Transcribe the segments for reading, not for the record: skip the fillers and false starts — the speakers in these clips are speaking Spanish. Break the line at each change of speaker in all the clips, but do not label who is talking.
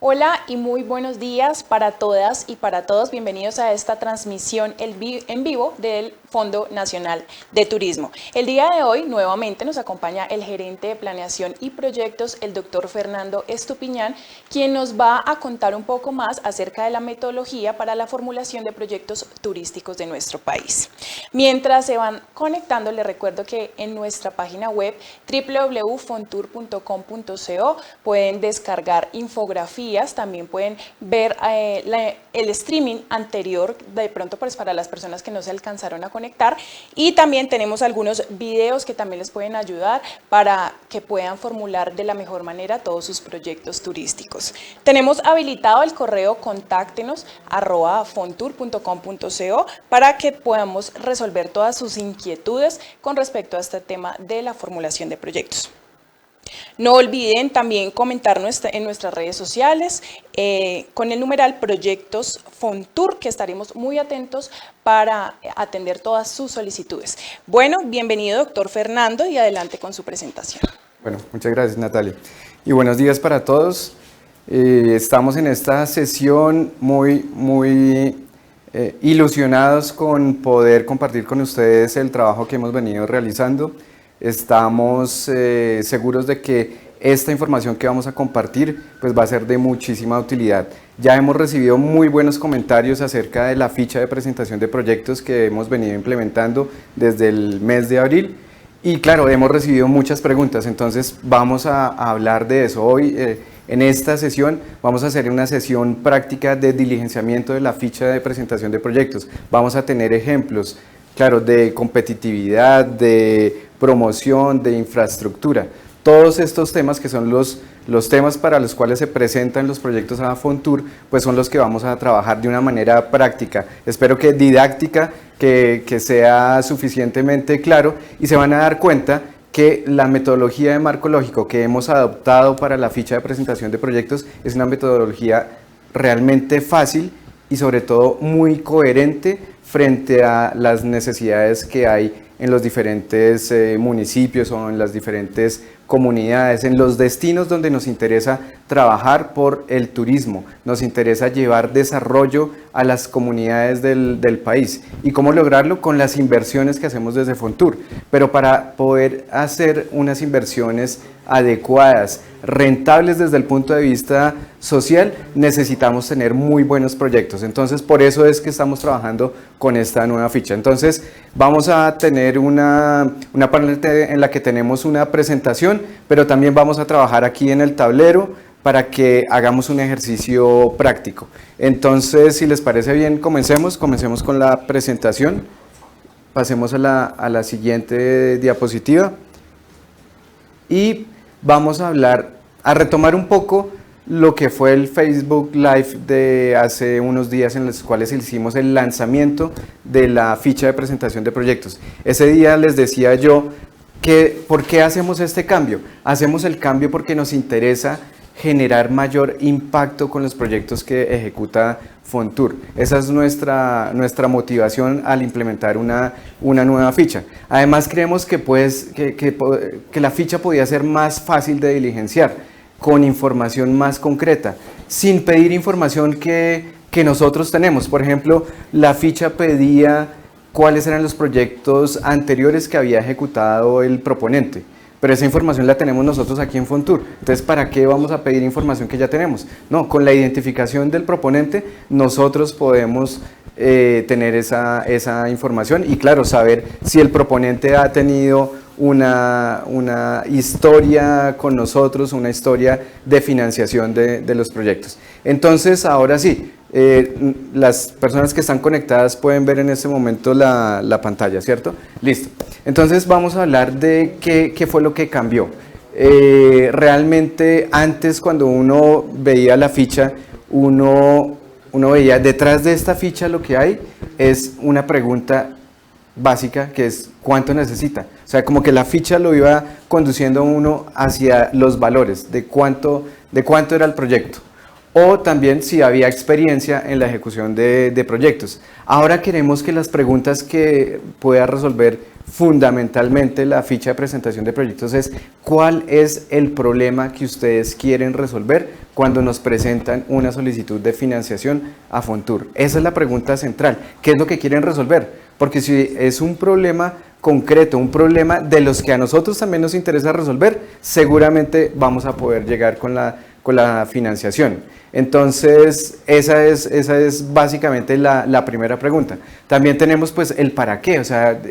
Hola y muy buenos días para todas y para todos. Bienvenidos a esta transmisión en vivo del Fondo Nacional de Turismo. El día de hoy nuevamente nos acompaña el gerente de Planeación y Proyectos, el doctor Fernando Estupiñán, quien nos va a contar un poco más acerca de la metodología para la formulación de proyectos turísticos de nuestro país. Mientras se van conectando, les recuerdo que en nuestra página web www.fontour.com.co pueden descargar infografías. También pueden ver el streaming anterior, de pronto pues para las personas que no se alcanzaron a conectar, y también tenemos algunos videos que también les pueden ayudar para que puedan formular de la mejor manera todos sus proyectos turísticos. Tenemos habilitado el correo contáctenos@fontour.com.co para que podamos resolver todas sus inquietudes con respecto a este tema de la formulación de proyectos. No olviden también comentar en nuestras redes sociales con el numeral Proyectos Fontour, que estaremos muy atentos para atender todas sus solicitudes. Bueno, bienvenido doctor Fernando y adelante con su presentación.
Bueno, muchas gracias Natalia y buenos días para todos. Estamos en esta sesión muy ilusionados con poder compartir con ustedes el trabajo que hemos venido realizando. Estamos seguros de que esta información que vamos a compartir pues va a ser de muchísima utilidad. Ya hemos recibido muy buenos comentarios acerca de la ficha de presentación de proyectos que hemos venido implementando desde el mes de abril y claro, hemos recibido muchas preguntas, entonces vamos a hablar de eso. Hoy en esta sesión vamos a hacer una sesión práctica de diligenciamiento de la ficha de presentación de proyectos. Vamos a tener ejemplos, claro, de competitividad, de promoción, de infraestructura. Todos estos temas que son los temas para los cuales se presentan los proyectos a Fontour, pues son los que vamos a trabajar de una manera práctica. Espero que didáctica, que sea suficientemente claro y se van a dar cuenta que la metodología de marco lógico que hemos adoptado para la ficha de presentación de proyectos es una metodología realmente fácil y sobre todo muy coherente frente a las necesidades que hay en los diferentes municipios o en las diferentes comunidades, en los destinos donde nos interesa trabajar por el turismo, nos interesa llevar desarrollo a las comunidades del país. ¿Y cómo lograrlo? Con las inversiones que hacemos desde Fontour. Pero para poder hacer unas inversiones adecuadas, rentables desde el punto de vista social, necesitamos tener muy buenos proyectos. Entonces, por eso es que estamos trabajando con esta nueva ficha. Entonces, vamos a tener una parte en la que tenemos una presentación, pero también vamos a trabajar aquí en el tablero para que hagamos un ejercicio práctico. Entonces, si les parece bien, comencemos con la presentación. Pasemos a la siguiente diapositiva. Y vamos a retomar un poco lo que fue el Facebook Live de hace unos días en los cuales hicimos el lanzamiento de la ficha de presentación de proyectos. Ese día les decía yo que ¿por qué hacemos este cambio? Hacemos el cambio porque nos interesa generar mayor impacto con los proyectos que ejecuta Fontour. Esa es nuestra motivación al implementar una nueva ficha. Además creemos que la ficha podía ser más fácil de diligenciar, con información más concreta, sin pedir información que nosotros tenemos. Por ejemplo, la ficha pedía cuáles eran los proyectos anteriores que había ejecutado el proponente. Pero esa información la tenemos nosotros aquí en Fontour. Entonces, ¿para qué vamos a pedir información que ya tenemos? No, con la identificación del proponente, nosotros podemos tener esa información y, claro, saber si el proponente ha tenido una historia con nosotros, una historia de financiación de los proyectos. Entonces, ahora sí, las personas que están conectadas pueden ver en este momento la pantalla, ¿cierto? Listo. Entonces vamos a hablar de qué fue lo que cambió. Realmente antes, cuando uno veía la ficha, uno veía detrás de esta ficha lo que hay es una pregunta básica que es ¿cuánto necesita? O sea, como que la ficha lo iba conduciendo a uno hacia los valores de cuánto era el proyecto. O también si había experiencia en la ejecución de proyectos. Ahora queremos que las preguntas que pueda resolver fundamentalmente la ficha de presentación de proyectos es cuál es el problema que ustedes quieren resolver cuando nos presentan una solicitud de financiación a Fontur. Esa es la pregunta central. ¿Qué es lo que quieren resolver? Porque si es un problema concreto, un problema de los que a nosotros también nos interesa resolver, seguramente vamos a poder llegar con la financiación. Entonces, esa es básicamente la primera pregunta. También tenemos pues el para qué, o sea,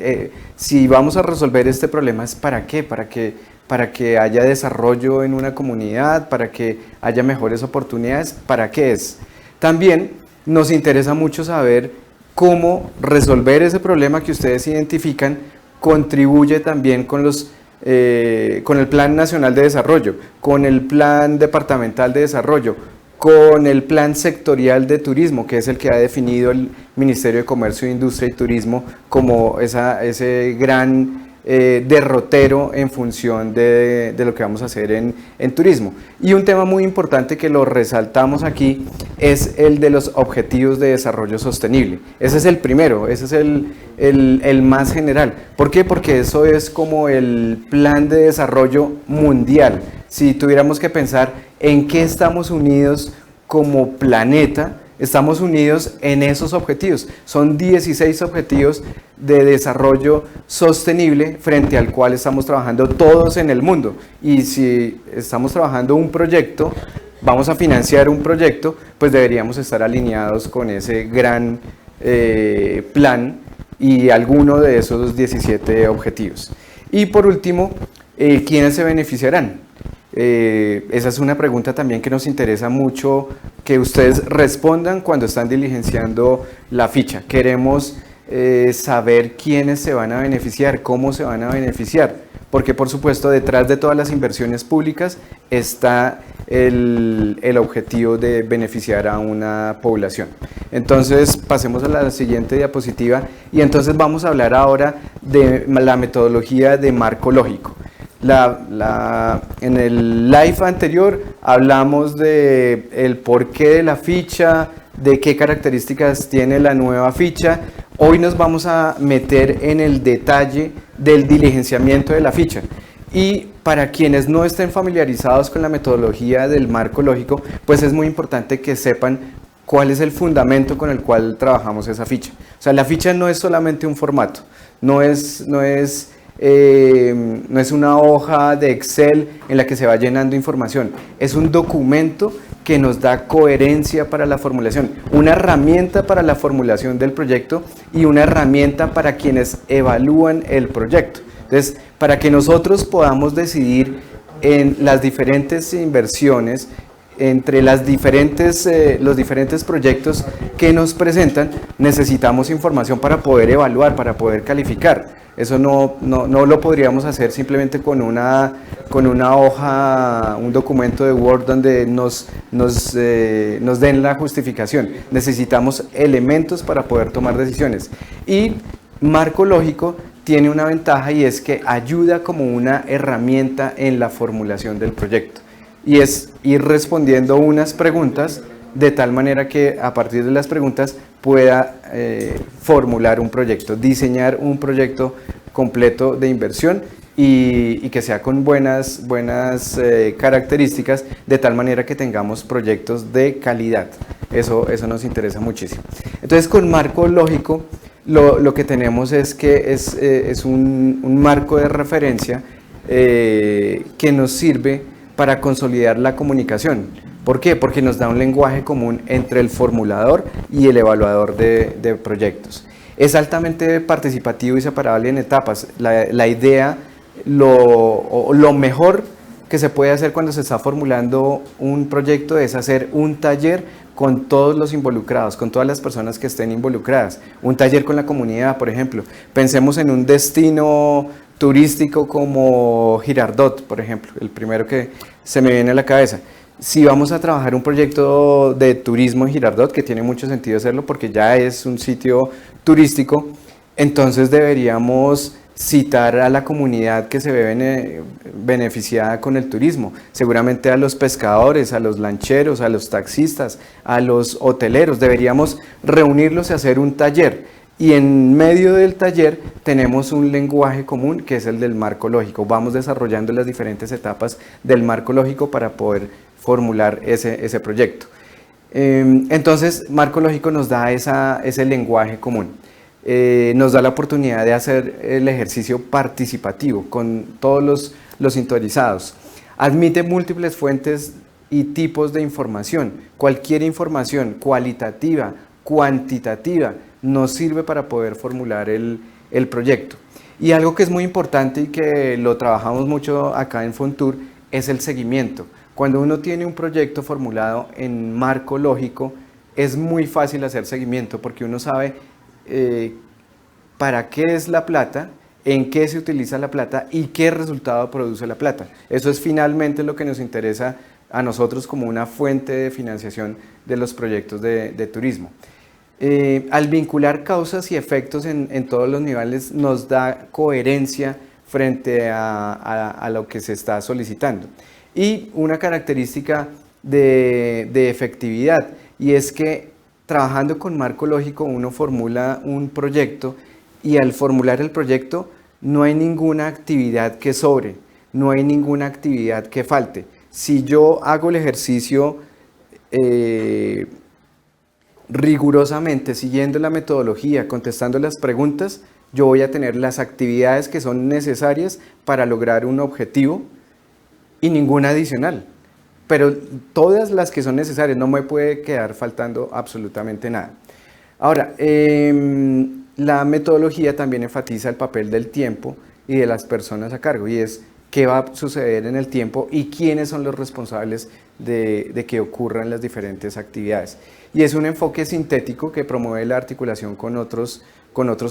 si vamos a resolver este problema es para qué, para que haya desarrollo en una comunidad, para que haya mejores oportunidades, ¿para qué es? También nos interesa mucho saber cómo resolver ese problema que ustedes identifican contribuye también con el Plan Nacional de Desarrollo, con el Plan Departamental de Desarrollo, con el Plan Sectorial de Turismo, que es el que ha definido el Ministerio de Comercio, Industria y Turismo como ese gran derrotero en función de lo que vamos a hacer en turismo. Y un tema muy importante que lo resaltamos aquí es el de los Objetivos de Desarrollo Sostenible. Ese es el primero, ese es el más general. ¿Por qué? Porque eso es como el plan de desarrollo mundial. Si tuviéramos que pensar en qué estamos unidos como planeta, estamos unidos en esos objetivos. Son 16 objetivos de desarrollo sostenible frente al cual estamos trabajando todos en el mundo. Y si estamos trabajando un proyecto, vamos a financiar un proyecto, pues deberíamos estar alineados con ese gran plan y alguno de esos 17 objetivos. Y por último, ¿quiénes se beneficiarán? Esa es una pregunta también que nos interesa mucho que ustedes respondan cuando están diligenciando la ficha. Queremos saber quiénes se van a beneficiar, cómo se van a beneficiar, porque por supuesto detrás de todas las inversiones públicas está el objetivo de beneficiar a una población. Entonces pasemos a la siguiente diapositiva y entonces vamos a hablar ahora de la metodología de marco lógico. En el live anterior hablamos de el porqué de la ficha, de qué características tiene la nueva ficha. Hoy nos vamos a meter en el detalle del diligenciamiento de la ficha. Y para quienes no estén familiarizados con la metodología del marco lógico, pues es muy importante que sepan cuál es el fundamento con el cual trabajamos esa ficha. O sea, la ficha no es solamente un formato, no es una hoja de Excel en la que se va llenando información, es un documento que nos da coherencia para la formulación, una herramienta para la formulación del proyecto y una herramienta para quienes evalúan el proyecto. Entonces, para que nosotros podamos decidir en las diferentes inversiones, entre los diferentes proyectos que nos presentan, necesitamos información para poder evaluar, para poder calificar. Eso no lo podríamos hacer simplemente con una hoja, un documento de Word donde nos den la justificación. Necesitamos elementos para poder tomar decisiones. Y marco lógico tiene una ventaja y es que ayuda como una herramienta en la formulación del proyecto. Y es ir respondiendo unas preguntas de tal manera que a partir de las preguntas pueda formular un proyecto, diseñar un proyecto completo de inversión y que sea con buenas características de tal manera que tengamos proyectos de calidad. Eso nos interesa muchísimo. Entonces, con marco lógico lo que tenemos es que es un marco de referencia que nos sirve para consolidar la comunicación. ¿Por qué? Porque nos da un lenguaje común entre el formulador y el evaluador de proyectos. Es altamente participativo y separable en etapas. La idea, lo mejor que se puede hacer cuando se está formulando un proyecto es hacer un taller con todos los involucrados, con todas las personas que estén involucradas. Un taller con la comunidad, por ejemplo. Pensemos en un destino turístico como Girardot, por ejemplo, el primero que se me viene a la cabeza. Si vamos a trabajar un proyecto de turismo en Girardot, que tiene mucho sentido hacerlo porque ya es un sitio turístico, entonces deberíamos citar a la comunidad que se ve beneficiada con el turismo, seguramente a los pescadores, a los lancheros, a los taxistas, a los hoteleros. Deberíamos reunirlos y hacer un taller Y en medio del taller tenemos un lenguaje común que es el del marco lógico. Vamos desarrollando las diferentes etapas del marco lógico para poder formular ese proyecto. Entonces, marco lógico nos da ese lenguaje común. Nos da la oportunidad de hacer el ejercicio participativo con todos los interesados. Admite múltiples fuentes y tipos de información. Cualquier información cualitativa, cuantitativa, nos sirve para poder formular el proyecto. Y algo que es muy importante y que lo trabajamos mucho acá en Fontur es el seguimiento. Cuando uno tiene un proyecto formulado en marco lógico, es muy fácil hacer seguimiento porque uno sabe para qué es la plata, en qué se utiliza la plata y qué resultado produce la plata. Eso es finalmente lo que nos interesa a nosotros como una fuente de financiación de los proyectos de turismo. Al vincular causas y efectos en todos los niveles nos da coherencia frente a lo que se está solicitando. Y una característica de efectividad, y es que trabajando con marco lógico uno formula un proyecto y al formular el proyecto no hay ninguna actividad que sobre, no hay ninguna actividad que falte. Si yo hago el ejercicio rigurosamente, siguiendo la metodología, contestando las preguntas, yo voy a tener las actividades que son necesarias para lograr un objetivo y ninguna adicional. Pero todas las que son necesarias, no me puede quedar faltando absolutamente nada. Ahora, la metodología también enfatiza el papel del tiempo y de las personas a cargo, y es qué va a suceder en el tiempo y quiénes son los responsables de que ocurran las diferentes actividades. Y es un enfoque sintético que promueve la articulación con otros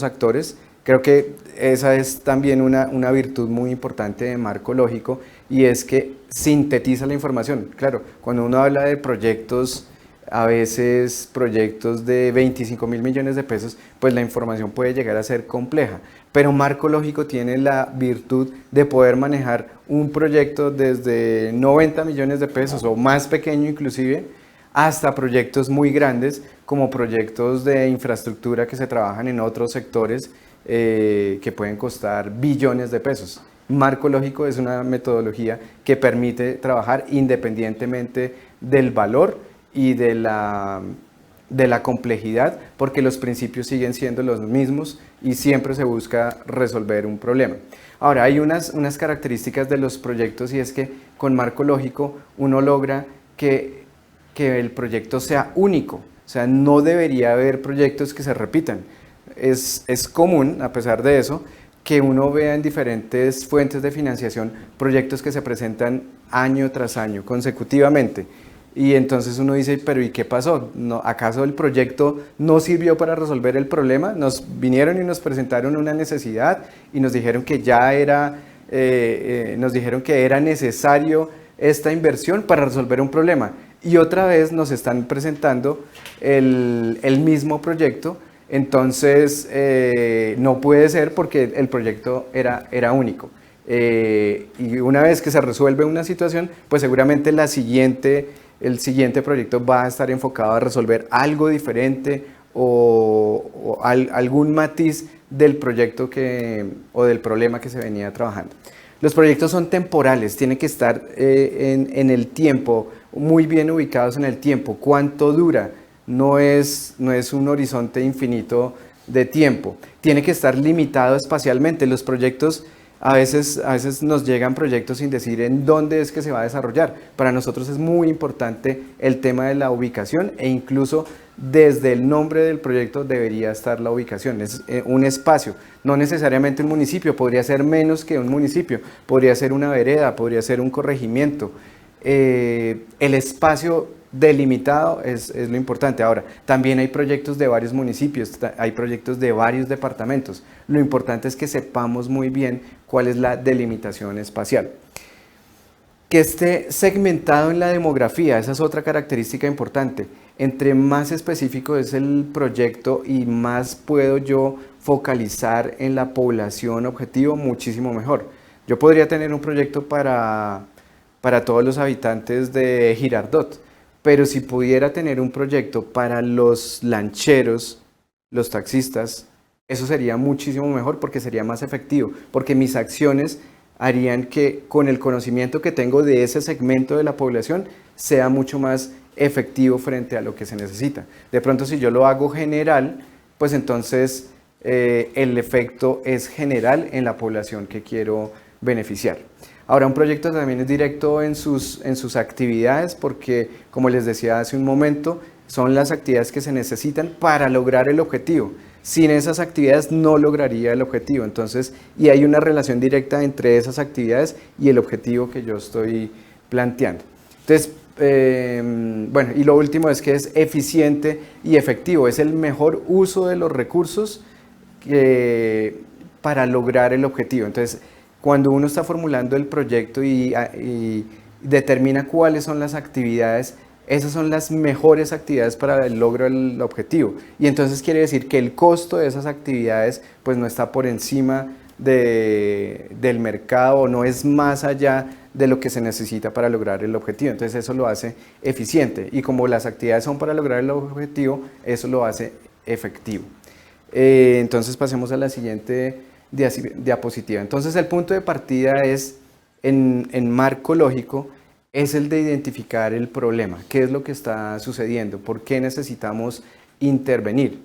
actores. Creo que esa es también una virtud muy importante de marco lógico, y es que sintetiza la información. Claro, cuando uno habla de proyectos, a veces proyectos de 25.000 millones de pesos, pues la información puede llegar a ser compleja, pero marco lógico tiene la virtud de poder manejar un proyecto desde 90 millones de pesos o más pequeño inclusive, hasta proyectos muy grandes como proyectos de infraestructura que se trabajan en otros sectores que pueden costar billones de pesos. Marco lógico es una metodología que permite trabajar independientemente del valor y de la complejidad, porque los principios siguen siendo los mismos y siempre se busca resolver un problema. Ahora, hay unas características de los proyectos, y es que con marco lógico uno logra que el proyecto sea único, o sea, no debería haber proyectos que se repitan. Es común, a pesar de eso, que uno vea en diferentes fuentes de financiación proyectos que se presentan año tras año, consecutivamente. Y entonces uno dice, pero ¿y qué pasó? ¿Acaso el proyecto no sirvió para resolver el problema? Nos vinieron y nos presentaron una necesidad y nos dijeron que ya era necesario esta inversión para resolver un problema. Y otra vez nos están presentando el mismo proyecto. Entonces no puede ser porque el proyecto era único. Y una vez que se resuelve una situación, pues seguramente el siguiente proyecto va a estar enfocado a resolver algo diferente o algún matiz del proyecto o del problema que se venía trabajando. Los proyectos son temporales, tienen que estar en el tiempo, muy bien ubicados en el tiempo. ¿Cuánto dura? No es un horizonte infinito de tiempo. Tiene que estar limitado espacialmente. Los proyectos, a veces nos llegan proyectos sin decir en dónde es que se va a desarrollar. Para nosotros es muy importante el tema de la ubicación, e incluso desde el nombre del proyecto debería estar la ubicación. Es un espacio, no necesariamente un municipio, podría ser menos que un municipio, podría ser una vereda, podría ser un corregimiento. El espacio delimitado es lo importante. Ahora, también hay proyectos de varios municipios, hay proyectos de varios departamentos. Lo importante es que sepamos muy bien cuál es la delimitación espacial. Que esté segmentado en la demografía, esa es otra característica importante. Entre más específico es el proyecto y más puedo yo focalizar en la población objetivo, muchísimo mejor. Yo podría tener un proyecto para todos los habitantes de Girardot, pero si pudiera tener un proyecto para los lancheros, los taxistas, Eso sería muchísimo mejor porque sería más efectivo, porque mis acciones harían que con el conocimiento que tengo de ese segmento de la población sea mucho más efectivo frente a lo que se necesita. De pronto, si yo lo hago general, pues entonces el efecto es general en la población que quiero beneficiar. Ahora, un proyecto también es directo en sus actividades porque, como les decía hace un momento, son las actividades que se necesitan para lograr el objetivo. Sin esas actividades no lograría el objetivo. Entonces, y hay una relación directa entre esas actividades y el objetivo que yo estoy planteando. Entonces, bueno, y lo último es que es eficiente y efectivo. Es el mejor uso de los recursos para lograr el objetivo. Entonces, cuando uno está formulando el proyecto y determina cuáles son las actividades, esas son las mejores actividades para el logro del objetivo. Y entonces quiere decir que el costo de esas actividades pues no está por encima del mercado o no es más allá de lo que se necesita para lograr el objetivo. Entonces eso lo hace eficiente y como las actividades son para lograr el objetivo, eso lo hace efectivo. Entonces pasemos a la siguiente diapositiva. Entonces el punto de partida es en marco lógico, es el de identificar el problema, qué es lo que está sucediendo, por qué necesitamos intervenir.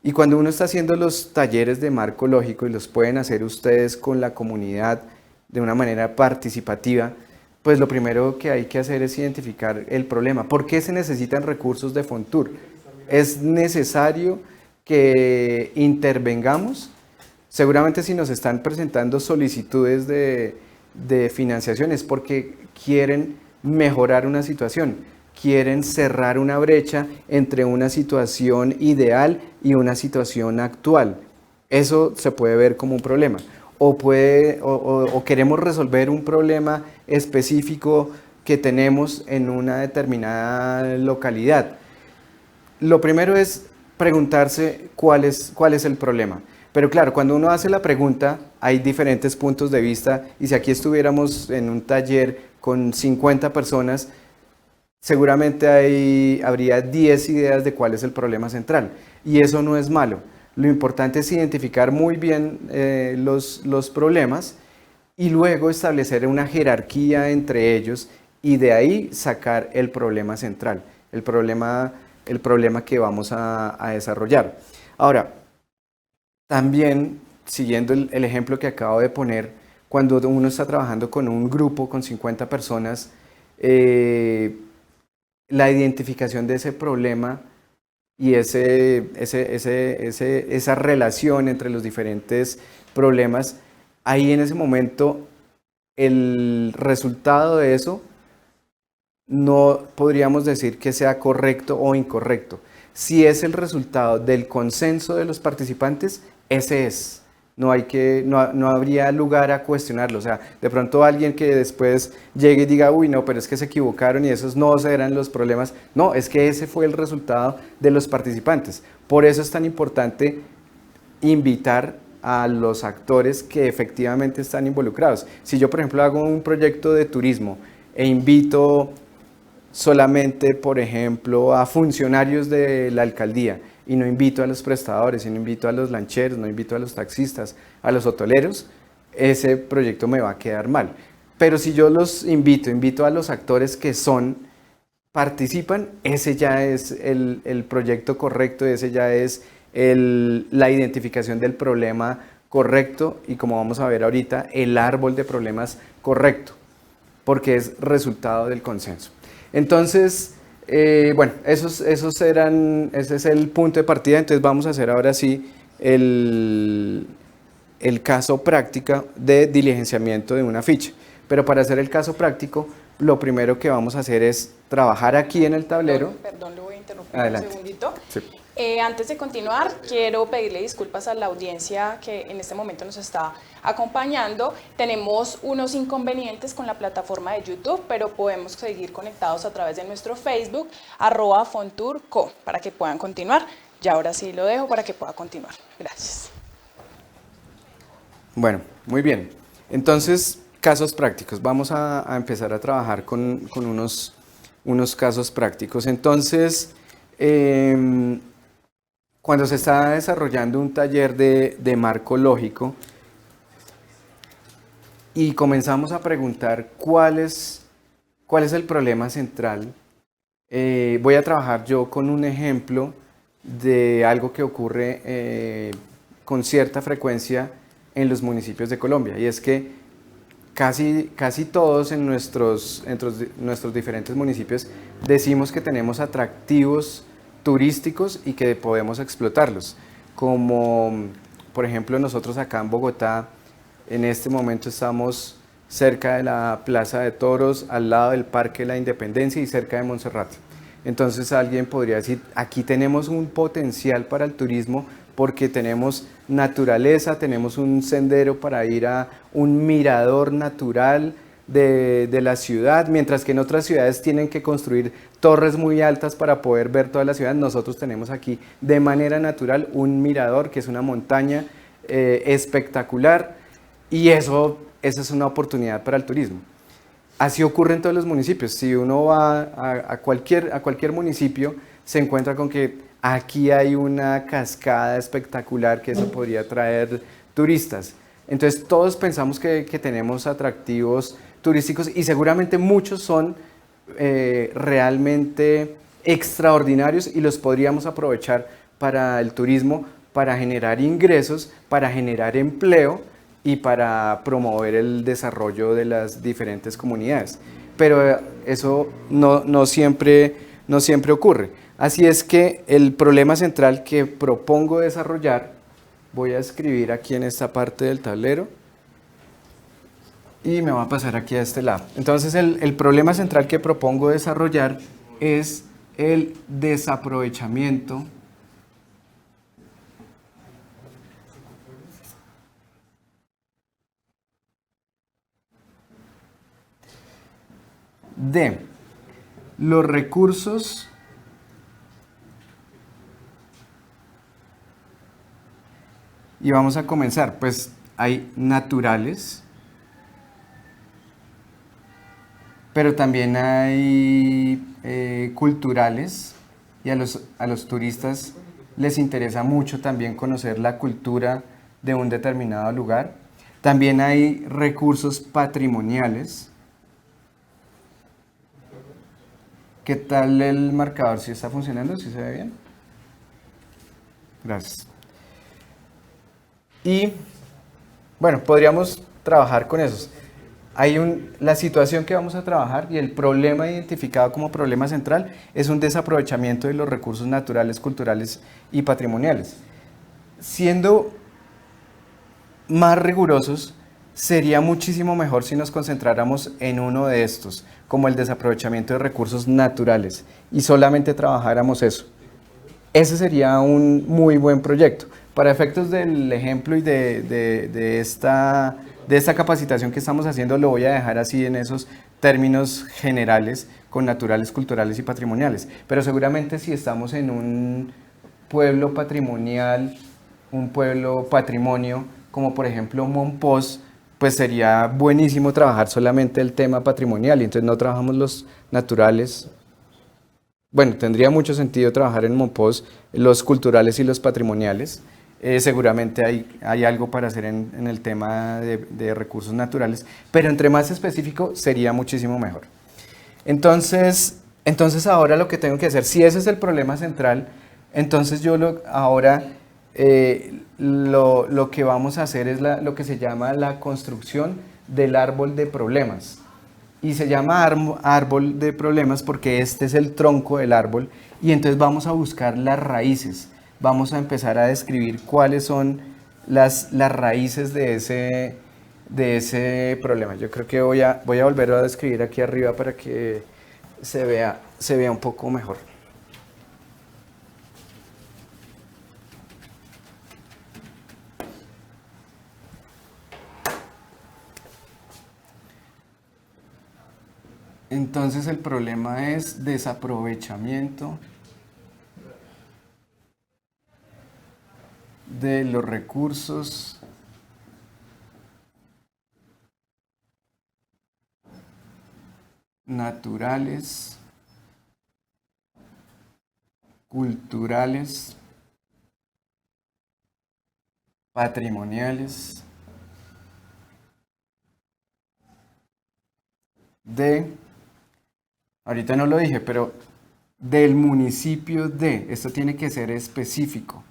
Y cuando uno está haciendo los talleres de marco lógico y los pueden hacer ustedes con la comunidad de una manera participativa, pues lo primero que hay que hacer es identificar el problema. ¿Por qué se necesitan recursos de Fontur? ¿Es necesario que intervengamos? Seguramente si nos están presentando solicitudes de financiación es porque quieren mejorar una situación, quieren cerrar una brecha entre una situación ideal y una situación actual. Eso se puede ver como un problema. O queremos resolver un problema específico que tenemos en una determinada localidad. Lo primero es preguntarse cuál es el problema. Pero claro, cuando uno hace la pregunta, hay diferentes puntos de vista y si aquí estuviéramos en un taller con 50 personas, seguramente habría 10 ideas de cuál es el problema central. Y eso no es malo. Lo importante es identificar muy bien los problemas y luego establecer una jerarquía entre ellos y de ahí sacar el problema central, el problema que vamos a desarrollar. Ahora, también, siguiendo el ejemplo que acabo de poner, cuando uno está trabajando con un grupo con 50 personas, la identificación de ese problema y esa relación entre los diferentes problemas, ahí en ese momento el resultado de eso no podríamos decir que sea correcto o incorrecto. Si es el resultado del consenso de los participantes, ese es. No habría lugar a cuestionarlo. O sea, de pronto alguien que después llegue y diga, uy, no, pero es que se equivocaron y esos no eran los problemas. No, es que ese fue el resultado de los participantes. Por eso es tan importante invitar a los actores que efectivamente están involucrados. Si yo, por ejemplo, hago un proyecto de turismo e invito solamente, por ejemplo, a funcionarios de la alcaldía y no invito a los prestadores, y no invito a los lancheros, no invito a los taxistas, a los hoteleros, ese proyecto me va a quedar mal. Pero si yo los invito a los actores que participan, ese ya es el proyecto correcto, ese ya es la identificación del problema correcto y, como vamos a ver ahorita, el árbol de problemas correcto, porque es resultado del consenso. Entonces, bueno, ese es el punto de partida. Entonces vamos a hacer ahora sí el caso práctico de diligenciamiento de una ficha. Pero para hacer el caso práctico, lo primero que vamos a hacer es trabajar aquí en el tablero.
Perdón, lo voy a interrumpir.
Adelante.
Un segundito.
Sí.
Antes de continuar, quiero pedirle disculpas a la audiencia que en este momento nos está acompañando. Tenemos unos inconvenientes con la plataforma de YouTube, pero podemos seguir conectados a través de nuestro Facebook, @fonturco, para que puedan continuar. Y ahora sí lo dejo para que pueda continuar. Gracias.
Bueno, muy bien. Entonces, casos prácticos. Vamos a empezar a trabajar con unos casos prácticos. Entonces, cuando se está desarrollando un taller de marco lógico y comenzamos a preguntar cuál es el problema central, voy a trabajar yo con un ejemplo de algo que ocurre con cierta frecuencia en los municipios de Colombia, y es que casi todos en nuestros diferentes municipios decimos que tenemos atractivos turísticos y que podemos explotarlos, como por ejemplo nosotros acá en Bogotá, en este momento estamos cerca de la Plaza de Toros, al lado del Parque de la Independencia y cerca de Monserrate. Entonces alguien podría decir, aquí tenemos un potencial para el turismo porque tenemos naturaleza, tenemos un sendero para ir a un mirador natural de la ciudad, mientras que en otras ciudades tienen que construir torres muy altas para poder ver toda la ciudad. Nosotros tenemos aquí de manera natural un mirador que es una montaña espectacular, y esa es una oportunidad para el turismo. Así ocurre en todos los municipios. Si uno va a cualquier municipio, se encuentra con que aquí hay una cascada espectacular que eso podría atraer turistas. Entonces todos pensamos que tenemos atractivos turísticos y seguramente muchos son realmente extraordinarios y los podríamos aprovechar para el turismo, para generar ingresos, para generar empleo y para promover el desarrollo de las diferentes comunidades. Pero eso no siempre ocurre. Así es que el problema central que propongo desarrollar, voy a escribir aquí en esta parte del tablero y me voy a pasar aquí a este lado. Entonces el problema central que propongo desarrollar es el desaprovechamiento de los recursos y vamos a comenzar. Pues hay naturales, pero también hay culturales, y a los turistas les interesa mucho también conocer la cultura de un determinado lugar. También hay recursos patrimoniales. ¿Qué tal el marcador? ¿Sí está funcionando? ¿Sí se ve bien? Gracias. Y bueno, podríamos trabajar con esos. La situación que vamos a trabajar y el problema identificado como problema central es un desaprovechamiento de los recursos naturales, culturales y patrimoniales. Siendo más rigurosos, sería muchísimo mejor si nos concentráramos en uno de estos, como el desaprovechamiento de recursos naturales, y solamente trabajáramos eso. Ese sería un muy buen proyecto. Para efectos del ejemplo y de esta capacitación que estamos haciendo, lo voy a dejar así en esos términos generales, con naturales, culturales y patrimoniales. Pero seguramente si estamos en un pueblo patrimonial, un pueblo patrimonio, como por ejemplo Monpós, pues sería buenísimo trabajar solamente el tema patrimonial, y entonces no trabajamos los naturales. Bueno, tendría mucho sentido trabajar en Monpós los culturales y los patrimoniales. Seguramente hay algo para hacer en el tema de recursos naturales, pero entre más específico sería muchísimo mejor. Entonces ahora lo que tengo que hacer, si ese es el problema central, entonces yo ahora lo que vamos a hacer es lo que se llama la construcción del árbol de problemas. Y se llama árbol de problemas porque este es el tronco del árbol, y entonces vamos a buscar las raíces. Vamos a empezar a describir cuáles son las raíces de ese problema. Yo creo que voy a volver a describir aquí arriba para que se vea un poco mejor. Entonces el problema es desaprovechamiento de los recursos naturales, culturales patrimoniales de, ahorita no lo dije, pero del municipio de, esto tiene que ser específico,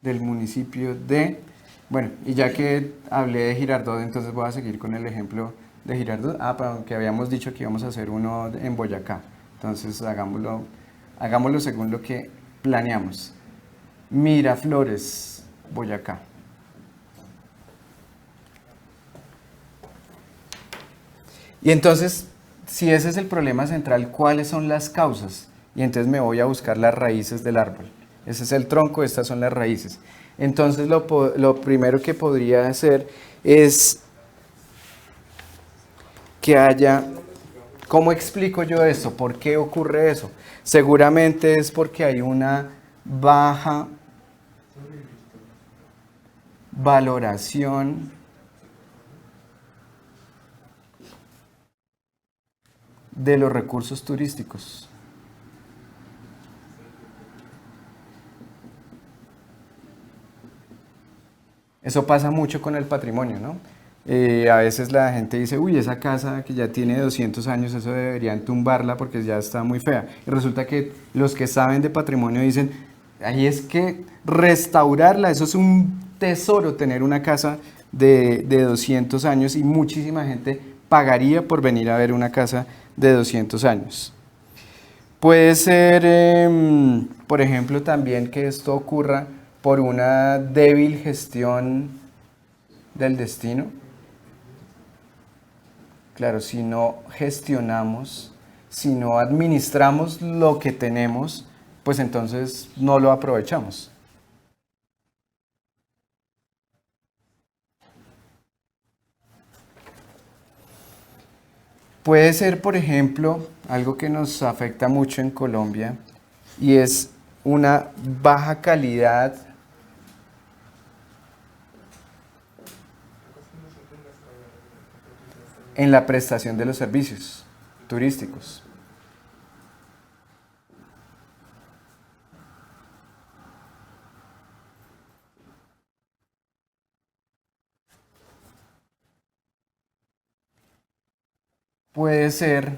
del municipio de, bueno, y ya que hablé de Girardot, entonces voy a seguir con el ejemplo de Girardot. Pero que habíamos dicho que íbamos a hacer uno en Boyacá, entonces hagámoslo según lo que planeamos. Miraflores, Boyacá. Y entonces, si ese es el problema central, ¿cuáles son las causas? Y entonces me voy a buscar las raíces del árbol. Ese es el tronco, estas son las raíces. Entonces lo primero que podría hacer es que haya... ¿Cómo explico yo eso? ¿Por qué ocurre eso? Seguramente es porque hay una baja valoración de los recursos turísticos. Eso pasa mucho con el patrimonio, ¿no? A veces la gente dice, uy, esa casa que ya tiene 200 años, eso deberían tumbarla porque ya está muy fea. Y resulta que los que saben de patrimonio dicen, ahí es que restaurarla, eso es un tesoro, tener una casa de 200 años, y muchísima gente pagaría por venir a ver una casa de 200 años. Puede ser, por ejemplo, también que esto ocurra por una débil gestión del destino. Claro, si no gestionamos, si no administramos lo que tenemos, pues entonces no lo aprovechamos. Puede ser, por ejemplo, algo que nos afecta mucho en Colombia, y es una baja calidad en la prestación de los servicios turísticos. Puede ser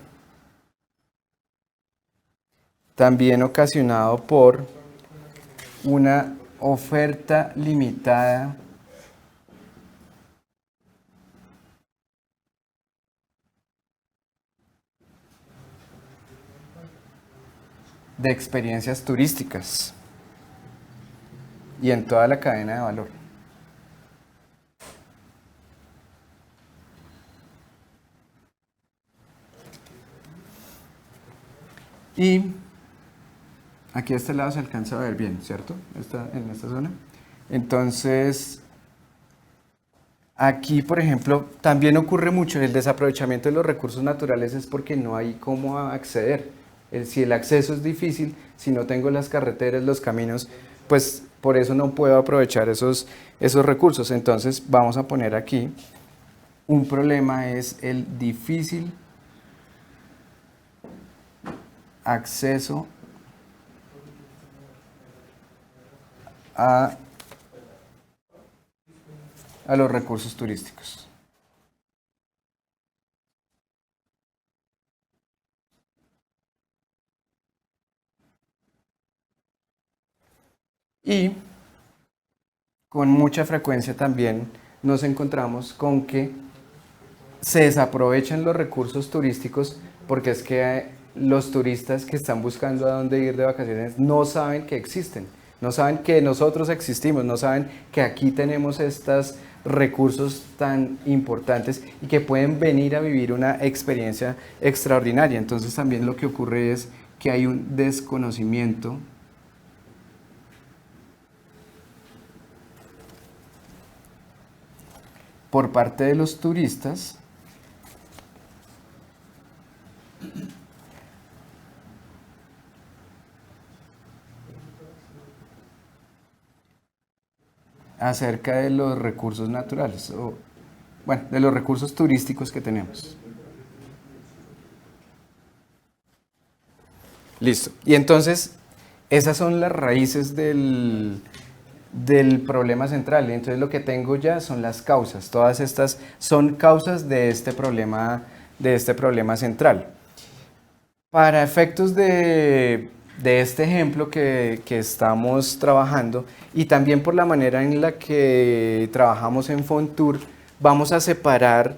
también ocasionado por una oferta limitada de experiencias turísticas y en toda la cadena de valor. Y aquí a este lado se alcanza a ver bien, ¿cierto? En esta zona. Entonces, aquí, por ejemplo, también ocurre mucho el desaprovechamiento de los recursos naturales, es porque no hay cómo acceder. Si el acceso es difícil, si no tengo las carreteras, los caminos, pues por eso no puedo aprovechar esos recursos. Entonces, vamos a poner aquí, un problema es el difícil acceso a los recursos turísticos. Y con mucha frecuencia también nos encontramos con que se desaprovechan los recursos turísticos, porque es que los turistas que están buscando a dónde ir de vacaciones no saben que existen, no saben que nosotros existimos, no saben que aquí tenemos estos recursos tan importantes y que pueden venir a vivir una experiencia extraordinaria. Entonces también lo que ocurre es que hay un desconocimiento por parte de los turistas acerca de los recursos naturales, o bueno, de los recursos turísticos que tenemos. Listo. Y entonces, esas son las raíces del del problema central. Entonces lo que tengo ya son las causas. Todas estas son causas de este problema central. Para efectos de este ejemplo que estamos trabajando y también por la manera en la que trabajamos en Fontur, vamos a separar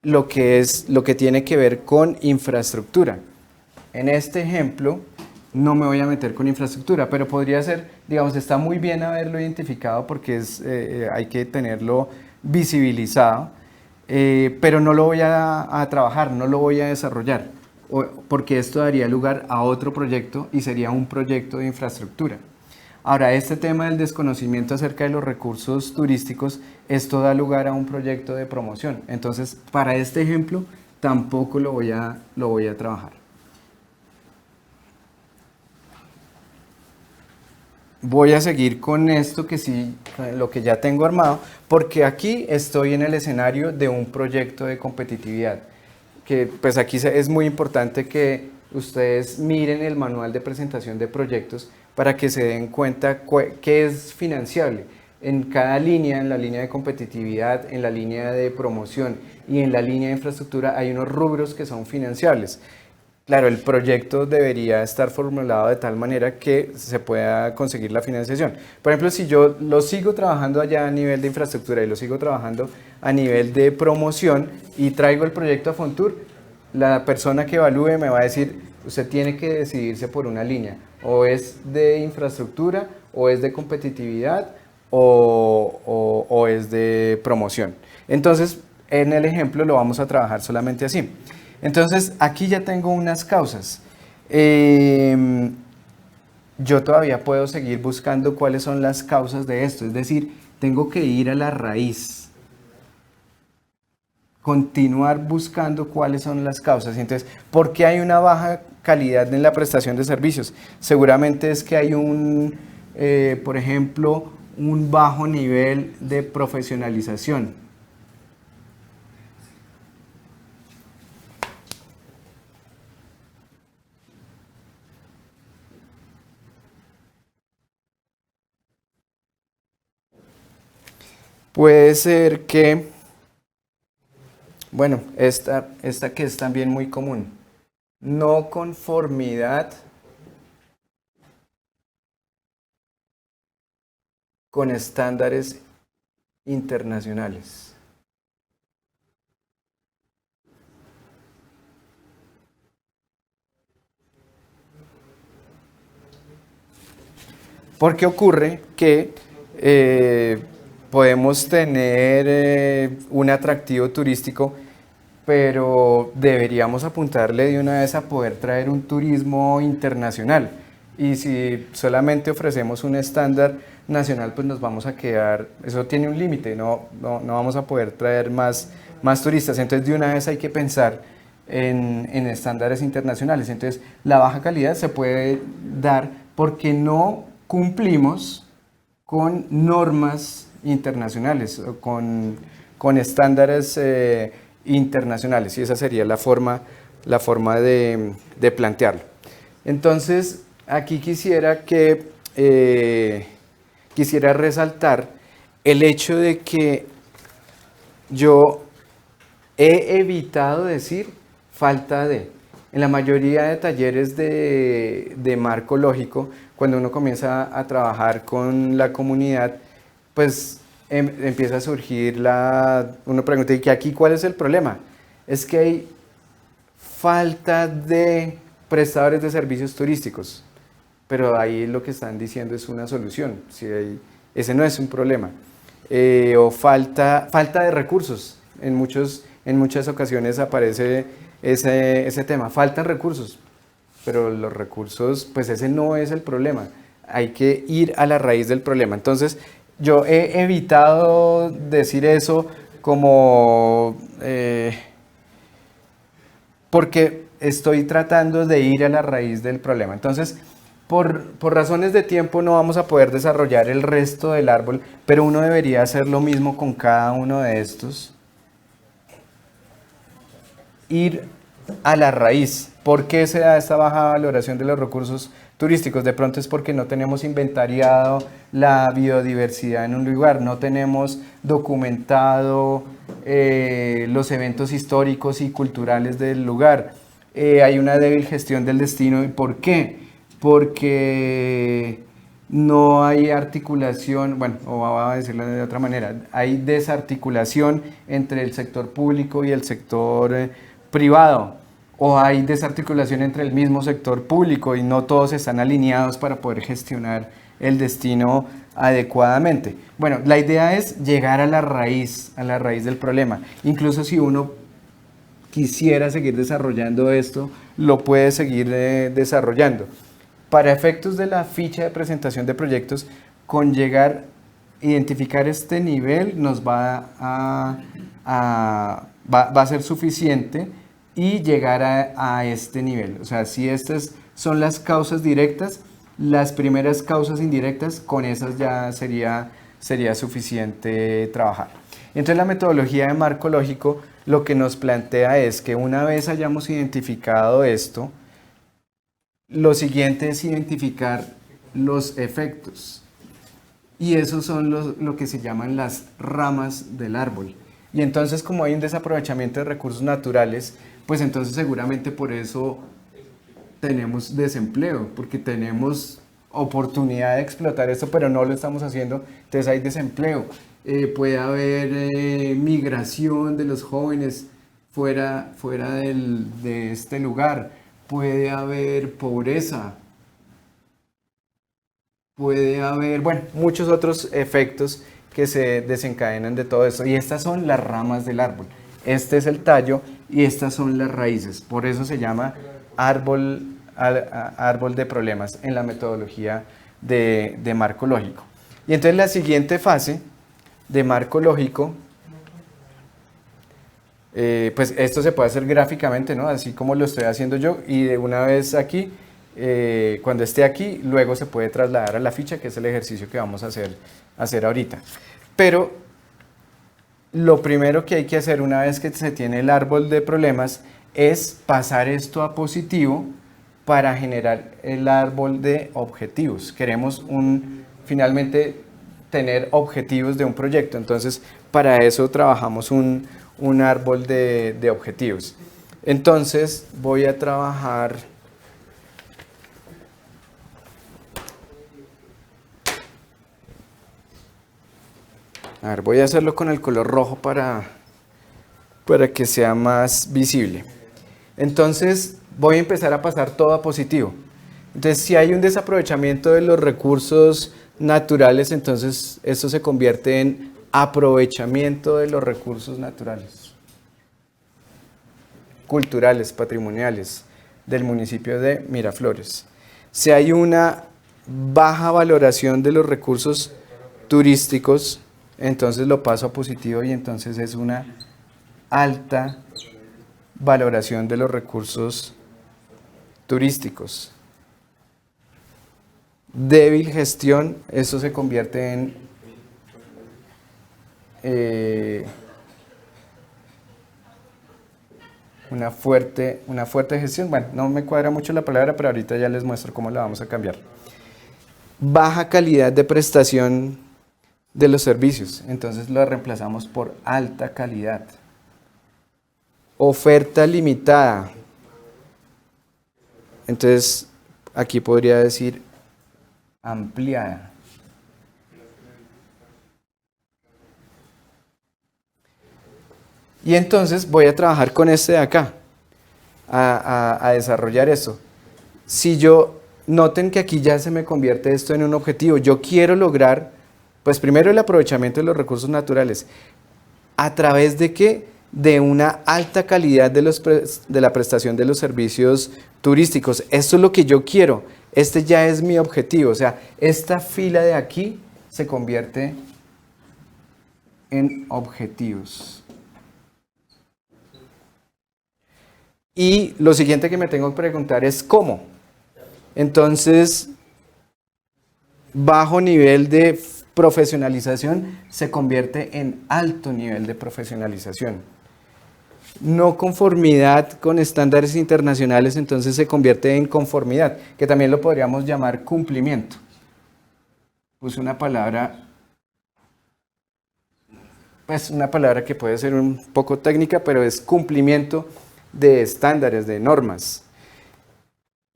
lo que tiene que ver con infraestructura. En este ejemplo no me voy a meter con infraestructura, pero podría ser, digamos, está muy bien haberlo identificado porque hay que tenerlo visibilizado, pero no lo voy a trabajar, no lo voy a desarrollar, porque esto daría lugar a otro proyecto y sería un proyecto de infraestructura. Ahora, este tema del desconocimiento acerca de los recursos turísticos, esto da lugar a un proyecto de promoción. Entonces, para este ejemplo, tampoco lo voy a trabajar. Voy a seguir con esto que sí, lo que ya tengo armado, porque aquí estoy en el escenario de un proyecto de competitividad, que pues aquí es muy importante que ustedes miren el manual de presentación de proyectos para que se den cuenta qué es financiable. En cada línea, en la línea de competitividad, en la línea de promoción y en la línea de infraestructura hay unos rubros que son financiables. Claro, el proyecto debería estar formulado de tal manera que se pueda conseguir la financiación. Por ejemplo, si yo lo sigo trabajando allá a nivel de infraestructura y lo sigo trabajando a nivel de promoción y traigo el proyecto a Fontur, la persona que evalúe me va a decir, usted tiene que decidirse por una línea, o es de infraestructura, o es de competitividad, o es de promoción. Entonces, en el ejemplo lo vamos a trabajar solamente así. Entonces, aquí ya tengo unas causas. Yo todavía puedo seguir buscando cuáles son las causas de esto, es decir, tengo que ir a la raíz, continuar buscando cuáles son las causas. Entonces, ¿por qué hay una baja calidad en la prestación de servicios? Seguramente es que hay por ejemplo, un bajo nivel de profesionalización. Puede ser que, bueno, esta que es también muy común, no conformidad con estándares internacionales. Porque ocurre que podemos tener un atractivo turístico, pero deberíamos apuntarle de una vez a poder traer un turismo internacional. Y si solamente ofrecemos un estándar nacional, pues nos vamos a quedar, eso tiene un límite, no vamos a poder traer más turistas. Entonces de una vez hay que pensar en estándares internacionales. Entonces la baja calidad se puede dar porque no cumplimos con normas internacionales, con estándares internacionales, y esa sería la forma de plantearlo. Entonces, aquí quisiera resaltar el hecho de que yo he evitado decir falta de. En la mayoría de talleres de marco lógico, cuando uno comienza a trabajar con la comunidad, pues empieza a surgir uno pregunta, ¿y que aquí cuál es el problema? Es que hay falta de prestadores de servicios turísticos, pero ahí lo que están diciendo es una solución, ese no es un problema. O falta de recursos, en muchas ocasiones aparece ese tema, faltan recursos, pero los recursos, pues ese no es el problema, hay que ir a la raíz del problema. Entonces, yo he evitado decir eso porque estoy tratando de ir a la raíz del problema. Entonces, por razones de tiempo no vamos a poder desarrollar el resto del árbol, pero uno debería hacer lo mismo con cada uno de estos. Ir a la raíz. ¿Por qué se da esta baja valoración de los recursos turísticos? De pronto es porque no tenemos inventariado la biodiversidad en un lugar, no tenemos documentado los eventos históricos y culturales del lugar. Hay una débil gestión del destino. ¿Y por qué? Porque no hay articulación, bueno, o vamos a decirlo de otra manera, hay desarticulación entre el sector público y el sector privado, o hay desarticulación entre el mismo sector público y no todos están alineados para poder gestionar el destino adecuadamente. Bueno, la idea es llegar a la raíz del problema. Incluso si uno quisiera seguir desarrollando esto, lo puede seguir desarrollando. Para efectos de la ficha de presentación de proyectos, con llegar a identificar este nivel nos va a ser suficiente y llegar a este nivel. O sea, si estas son las causas directas, las primeras causas indirectas, con esas ya sería suficiente trabajar. Entonces la metodología de marco lógico lo que nos plantea es que una vez hayamos identificado esto, lo siguiente es identificar los efectos. Y esos son lo que se llaman las ramas del árbol. Y entonces, como hay un desaprovechamiento de recursos naturales, pues entonces seguramente por eso tenemos desempleo, porque tenemos oportunidad de explotar esto, pero no lo estamos haciendo, entonces hay desempleo. Puede haber migración de los jóvenes fuera de este lugar. Puede haber pobreza, puede haber, bueno, muchos otros efectos que se desencadenan de todo esto. Y estas son las ramas del árbol. Este es el tallo y estas son las raíces. Por eso se llama árbol de problemas en la metodología de marco lógico. Y entonces la siguiente fase de marco lógico, pues esto se puede hacer gráficamente, ¿no? Así como lo estoy haciendo yo, y de una vez aquí, cuando esté aquí, luego se puede trasladar a la ficha, que es el ejercicio que vamos a hacer ahorita. Pero lo primero que hay que hacer una vez que se tiene el árbol de problemas es pasar esto a positivo para generar el árbol de objetivos. Queremos finalmente tener objetivos de un proyecto, entonces para eso trabajamos un árbol de objetivos. Entonces voy a trabajar voy a hacerlo con el color rojo para que sea más visible. Entonces voy a empezar a pasar todo a positivo. Entonces, si hay un desaprovechamiento de los recursos naturales, entonces esto se convierte en aprovechamiento de los recursos naturales, culturales, patrimoniales del municipio de Miraflores. Si hay una baja valoración de los recursos turísticos, entonces lo paso a positivo y entonces es una alta valoración de los recursos turísticos. Débil gestión, esto se convierte en una fuerte gestión. Bueno, no me cuadra mucho la palabra, pero ahorita ya les muestro cómo la vamos a cambiar. Baja calidad de prestación de los servicios, entonces lo reemplazamos por alta calidad. Oferta limitada, entonces aquí podría decir ampliada. Y entonces voy a trabajar con este de acá, a desarrollar esto. Noten que aquí ya se me convierte esto en un objetivo. Yo quiero lograr, pues primero el aprovechamiento de los recursos naturales. ¿A través de qué? De una alta calidad de la prestación de los servicios turísticos. Esto es lo que yo quiero. Este ya es mi objetivo. O sea, esta fila de aquí se convierte en objetivos. Y lo siguiente que me tengo que preguntar es ¿cómo? Entonces, bajo nivel de profesionalización se convierte en alto nivel de profesionalización. no conformidad con estándares internacionales, entonces se convierte en conformidad, que también lo podríamos llamar cumplimiento. Puse una palabra, pues una palabra que puede ser un poco técnica, pero es cumplimiento de estándares, de normas.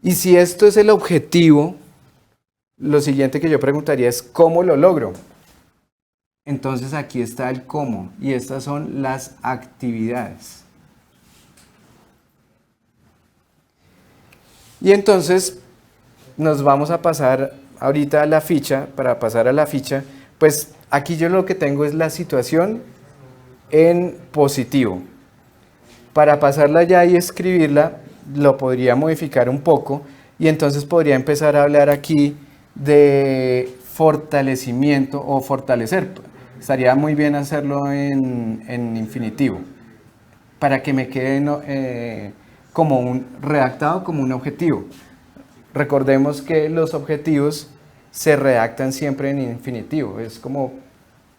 Y si esto es el objetivo, lo siguiente que yo preguntaría es ¿cómo lo logro? Entonces aquí está el cómo, y estas son las actividades. Y entonces nos vamos a pasar ahorita a la ficha. Para pasar a la ficha, pues aquí yo lo que tengo es la situación en positivo. Para pasarla ya y escribirla, lo podría modificar un poco, y entonces podría empezar a hablar aquí de fortalecimiento o fortalecer. Estaría muy bien hacerlo en infinitivo, para que me quede como un redactado como un objetivo. Recordemos que los objetivos se redactan siempre en infinitivo, es como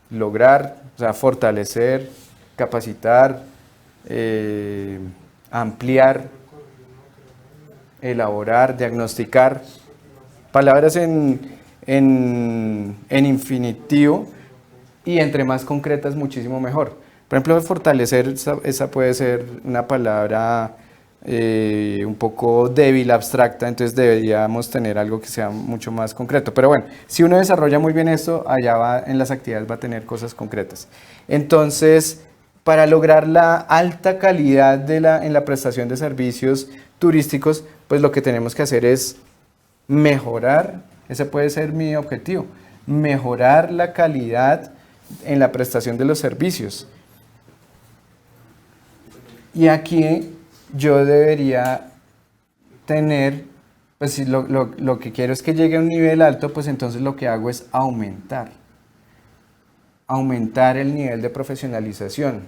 lograr, o sea, fortalecer, capacitar, ampliar, elaborar, diagnosticar. Palabras en infinitivo, y entre más concretas muchísimo mejor. Por ejemplo, fortalecer, esa puede ser una palabra un poco débil, abstracta, entonces deberíamos tener algo que sea mucho más concreto. Pero bueno, si uno desarrolla muy bien esto, allá va, en las actividades va a tener cosas concretas. Entonces, para lograr la alta calidad en la prestación de servicios turísticos, pues lo que tenemos que hacer es mejorar, ese puede ser mi objetivo, mejorar la calidad en la prestación de los servicios. Y aquí yo debería tener, pues si lo que quiero es que llegue a un nivel alto, pues entonces lo que hago es aumentar el nivel de profesionalización.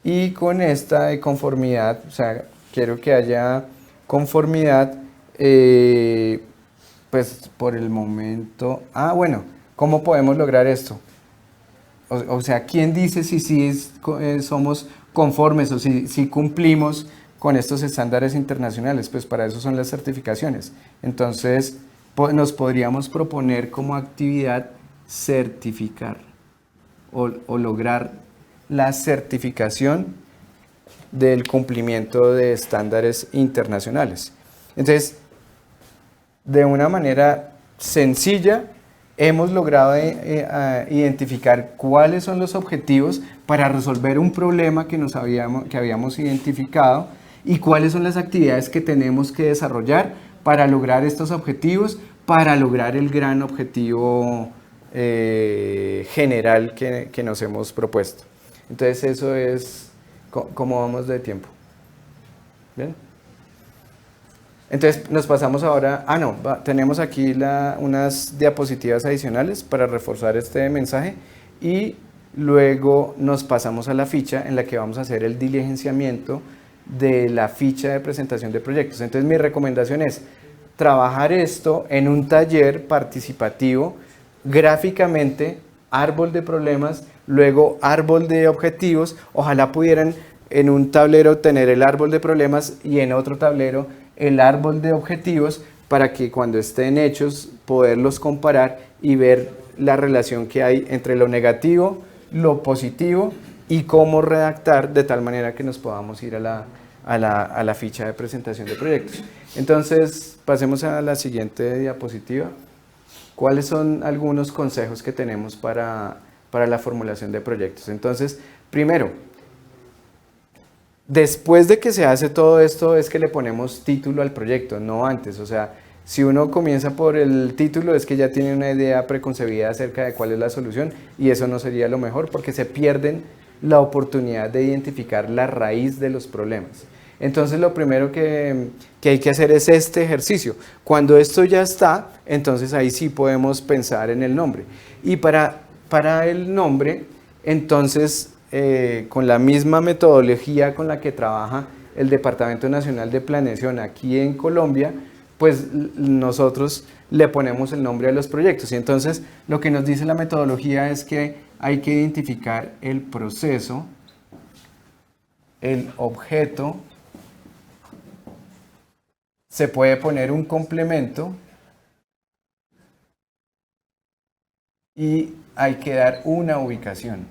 Y con esta de conformidad, o sea, quiero que haya conformidad, pues por el momento, bueno, ¿cómo podemos lograr esto? O sea, ¿quién dice si somos conformes o si cumplimos con estos estándares internacionales? Pues para eso son las certificaciones. Entonces, nos podríamos proponer como actividad certificar o lograr la certificación del cumplimiento de estándares internacionales. Entonces, de una manera sencilla, hemos logrado identificar cuáles son los objetivos para resolver un problema que habíamos identificado, y cuáles son las actividades que tenemos que desarrollar para lograr estos objetivos, para lograr el gran objetivo general que nos hemos propuesto. Entonces eso es cómo vamos de tiempo. ¿Bien? Entonces nos pasamos ahora, tenemos aquí unas diapositivas adicionales para reforzar este mensaje, y luego nos pasamos a la ficha en la que vamos a hacer el diligenciamiento de la ficha de presentación de proyectos. Entonces mi recomendación es trabajar esto en un taller participativo, gráficamente, árbol de problemas, luego árbol de objetivos. Ojalá pudieran en un tablero tener el árbol de problemas y en otro tablero el árbol de objetivos, para que cuando estén hechos poderlos comparar y ver la relación que hay entre lo negativo, lo positivo, y cómo redactar de tal manera que nos podamos ir a la ficha de presentación de proyectos. Entonces, pasemos a la siguiente diapositiva. ¿Cuáles son algunos consejos que tenemos para la formulación de proyectos? Entonces, primero, después de que se hace todo esto es que le ponemos título al proyecto, no antes. O sea, si uno comienza por el título es que ya tiene una idea preconcebida acerca de cuál es la solución, y eso no sería lo mejor, porque se pierden la oportunidad de identificar la raíz de los problemas. Entonces lo primero que hay que hacer es este ejercicio. Cuando esto ya está, entonces ahí sí podemos pensar en el nombre. Y para el nombre, entonces con la misma metodología con la que trabaja el Departamento Nacional de Planeación aquí en Colombia, pues nosotros le ponemos el nombre a los proyectos. Y entonces lo que nos dice la metodología es que hay que identificar el proceso el objeto se puede poner un complemento y hay que dar una ubicación.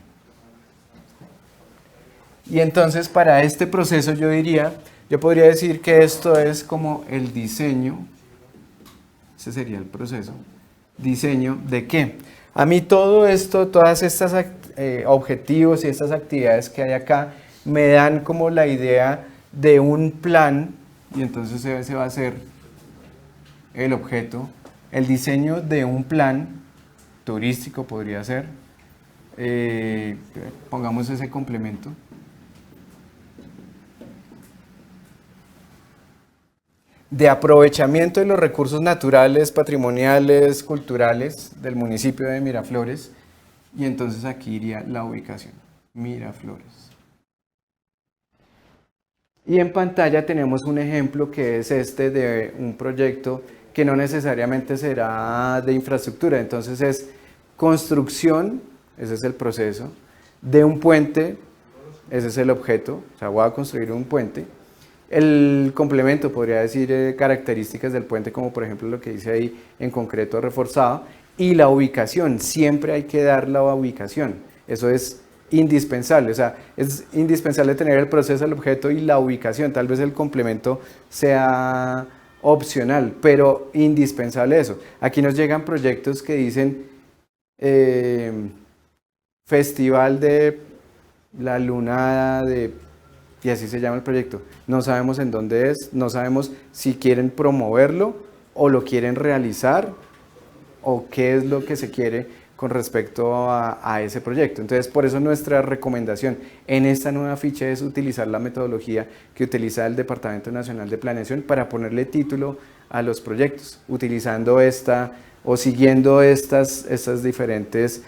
Y entonces para este proceso yo podría decir que esto es como el diseño, ese sería el proceso, diseño de qué. A mí todo esto, todas estas objetivos y estas actividades que hay acá me dan como la idea de un plan, y entonces ese va a ser el objeto, el diseño de un plan turístico podría ser, pongamos ese complemento. De aprovechamiento de los recursos naturales, patrimoniales, culturales del municipio de Miraflores, y entonces aquí iría la ubicación, Miraflores. Y en pantalla tenemos un ejemplo que es este de un proyecto que no necesariamente será de infraestructura, entonces es construcción, ese es el proceso, de un puente, ese es el objeto, o sea, voy a construir un puente. El complemento podría decir características del puente, como por ejemplo lo que dice ahí en concreto reforzado, y la ubicación, siempre hay que dar la ubicación, eso es indispensable, o sea, es indispensable tener el proceso, el objeto y la ubicación, tal vez el complemento sea opcional, pero indispensable eso. Aquí nos llegan proyectos que dicen Festival de la Lunada de... y así se llama el proyecto. No sabemos en dónde es, no sabemos si quieren promoverlo o lo quieren realizar o qué es lo que se quiere con respecto a ese proyecto. Entonces, por eso nuestra recomendación en esta nueva ficha es utilizar la metodología que utiliza el Departamento Nacional de Planeación para ponerle título a los proyectos, utilizando esta o siguiendo estas diferentes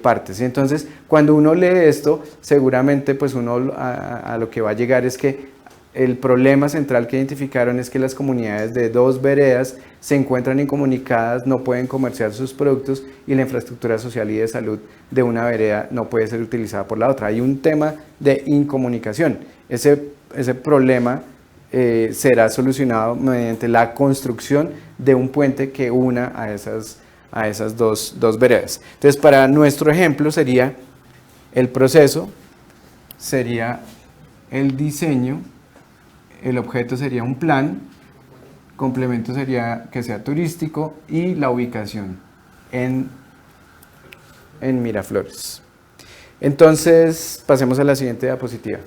partes. Entonces, cuando uno lee esto, seguramente pues uno a lo que va a llegar es que el problema central que identificaron es que las comunidades de dos veredas se encuentran incomunicadas, no pueden comerciar sus productos y la infraestructura social y de salud de una vereda no puede ser utilizada por la otra. Hay un tema de incomunicación. Ese problema será solucionado mediante la construcción de un puente que una a esas dos veredas. Entonces, para nuestro ejemplo sería el proceso, sería el diseño, el objeto sería un plan, complemento sería que sea turístico y la ubicación en Miraflores. Entonces, pasemos a la siguiente diapositiva.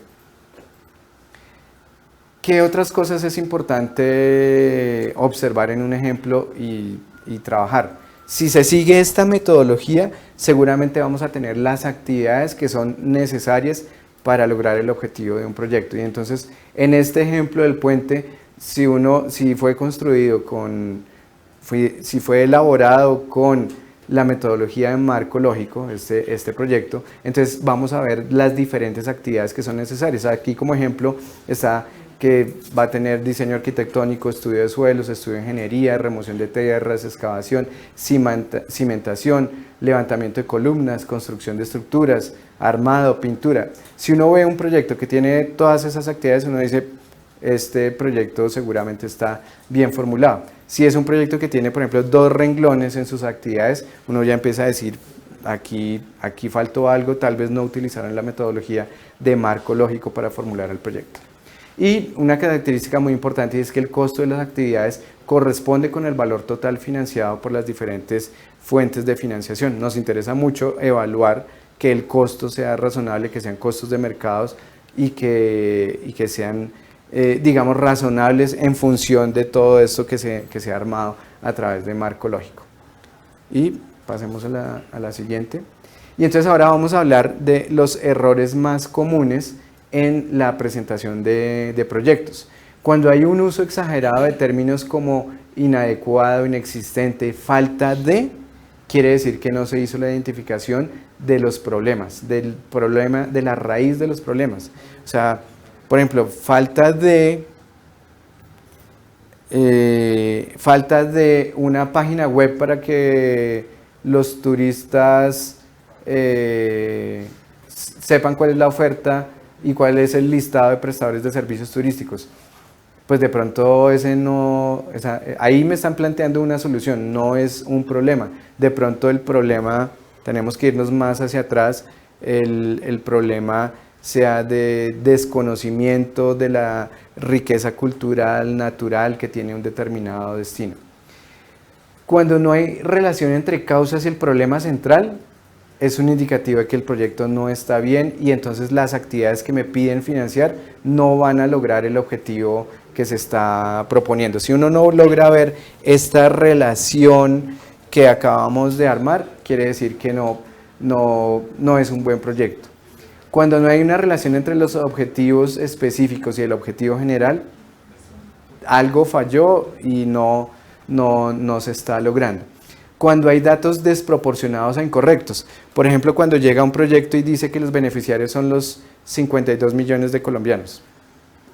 ¿Qué otras cosas es importante observar en un ejemplo y trabajar? Si se sigue esta metodología, seguramente vamos a tener las actividades que son necesarias para lograr el objetivo de un proyecto. Y entonces, en este ejemplo del puente, si fue construido si fue elaborado con la metodología de marco lógico, este proyecto, entonces vamos a ver las diferentes actividades que son necesarias. Aquí como ejemplo está que va a tener diseño arquitectónico, estudio de suelos, estudio de ingeniería, remoción de tierras, excavación, cimentación, levantamiento de columnas, construcción de estructuras, armado, pintura. Si uno ve un proyecto que tiene todas esas actividades, uno dice, este proyecto seguramente está bien formulado. Si es un proyecto que tiene, por ejemplo, 2 renglones en sus actividades, uno ya empieza a decir, aquí faltó algo, tal vez no utilizaron la metodología de marco lógico para formular el proyecto. Y una característica muy importante es que el costo de las actividades corresponde con el valor total financiado por las diferentes fuentes de financiación. Nos interesa mucho evaluar que el costo sea razonable, que sean costos de mercados y que sean, digamos, razonables en función de todo esto que se ha armado a través de marco lógico. Y pasemos a la siguiente. Y entonces ahora vamos a hablar de los errores más comunes en la presentación de proyectos. Cuando hay un uso exagerado de términos como inadecuado, inexistente, falta de, quiere decir que no se hizo la identificación de los problemas, de la raíz de los problemas. O sea, por ejemplo, falta de una página web para que los turistas sepan cuál es la oferta ¿Y cuál es el listado de prestadores de servicios turísticos? Pues de pronto ahí me están planteando una solución, no es un problema. De pronto el problema, tenemos que irnos más hacia atrás, el problema sea de desconocimiento de la riqueza cultural, natural que tiene un determinado destino. Cuando no hay relación entre causas y el problema central, es un indicativo de que el proyecto no está bien y entonces las actividades que me piden financiar no van a lograr el objetivo que se está proponiendo. Si uno no logra ver esta relación que acabamos de armar, quiere decir que no es un buen proyecto. Cuando no hay una relación entre los objetivos específicos y el objetivo general, algo falló y no se está logrando. Cuando hay datos desproporcionados e incorrectos, por ejemplo, cuando llega un proyecto y dice que los beneficiarios son los 52 millones de colombianos,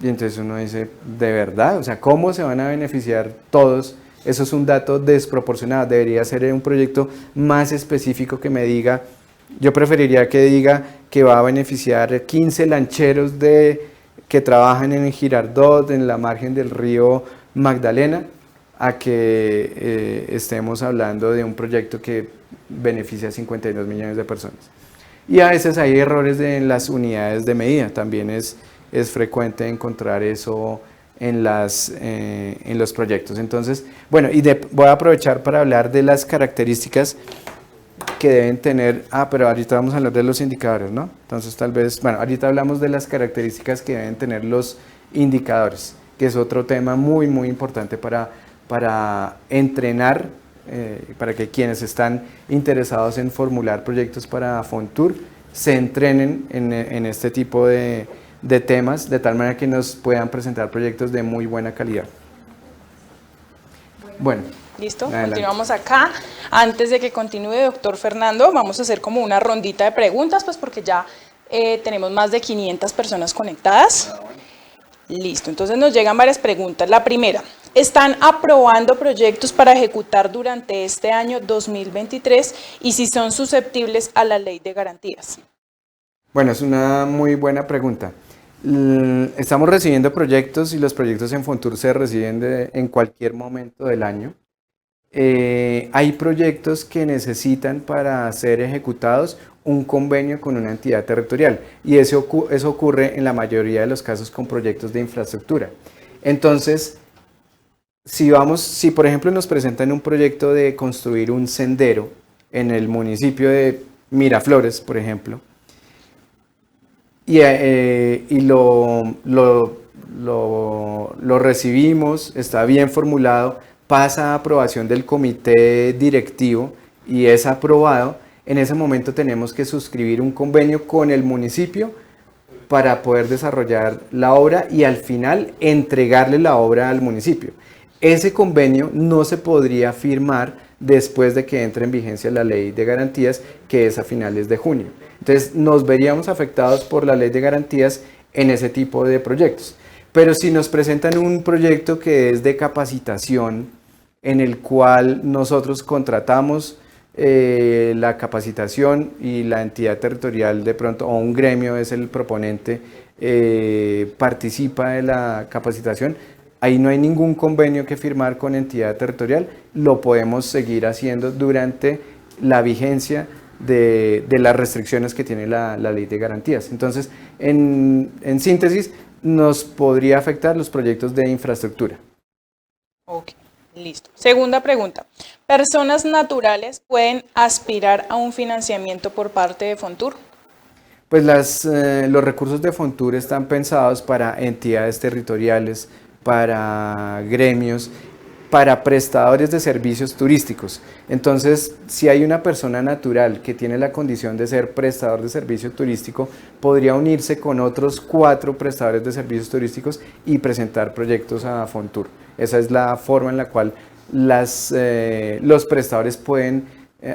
y entonces uno dice, ¿de verdad? O sea, ¿cómo se van a beneficiar todos? Eso es un dato desproporcionado, debería ser un proyecto más específico que me diga, yo preferiría que diga que va a beneficiar 15 lancheros que trabajan en Girardot, en la margen del río Magdalena, a que estemos hablando de un proyecto que beneficia a 52 millones de personas. Y a veces hay errores en las unidades de medida, también es frecuente encontrar eso en los proyectos. Entonces, bueno, voy a aprovechar para hablar de las características que deben tener, pero ahorita vamos a hablar de los indicadores, ¿no? Entonces tal vez, bueno, ahorita hablamos de las características que deben tener los indicadores, que es otro tema muy, muy importante para entrenar, para que quienes están interesados en formular proyectos para Fontur se entrenen en este tipo de temas, de tal manera que nos puedan presentar proyectos de muy buena calidad. Bueno.
Listo,
adelante.
Continuamos acá. Antes de que continúe, doctor Fernando, vamos a hacer como una rondita de preguntas, pues porque ya tenemos más de 500 personas conectadas. Listo, entonces nos llegan varias preguntas. La primera, ¿están aprobando proyectos para ejecutar durante este año 2023 y si son susceptibles a la ley de garantías?
Bueno, es una muy buena pregunta. Estamos recibiendo proyectos y los proyectos en Fontur se reciben en cualquier momento del año. Hay proyectos que necesitan para ser ejecutados un convenio con una entidad territorial y eso ocurre en la mayoría de los casos con proyectos de infraestructura. Entonces, si por ejemplo nos presentan un proyecto de construir un sendero en el municipio de Miraflores, por ejemplo, y lo recibimos, está bien formulado, pasa a aprobación del comité directivo y es aprobado, en ese momento tenemos que suscribir un convenio con el municipio para poder desarrollar la obra y al final entregarle la obra al municipio. Ese convenio no se podría firmar después de que entre en vigencia la ley de garantías, que es a finales de junio. Entonces nos veríamos afectados por la ley de garantías en ese tipo de proyectos. Pero si nos presentan un proyecto que es de capacitación, en el cual nosotros contratamos la capacitación y la entidad territorial de pronto, o un gremio es el proponente, participa de la capacitación, ahí no hay ningún convenio que firmar con entidad territorial, lo podemos seguir haciendo durante la vigencia de las restricciones que tiene la ley de garantías. Entonces, en síntesis, nos podría afectar los proyectos de infraestructura.
Ok, listo. Segunda pregunta. ¿Personas naturales pueden aspirar a un financiamiento por parte de Fontur?
Pues los recursos de Fontur están pensados para entidades territoriales, para gremios, para prestadores de servicios turísticos. Entonces, si hay una persona natural que tiene la condición de ser prestador de servicio turístico, podría unirse con otros 4 prestadores de servicios turísticos y presentar proyectos a Fontur. Esa es la forma en la cual los prestadores pueden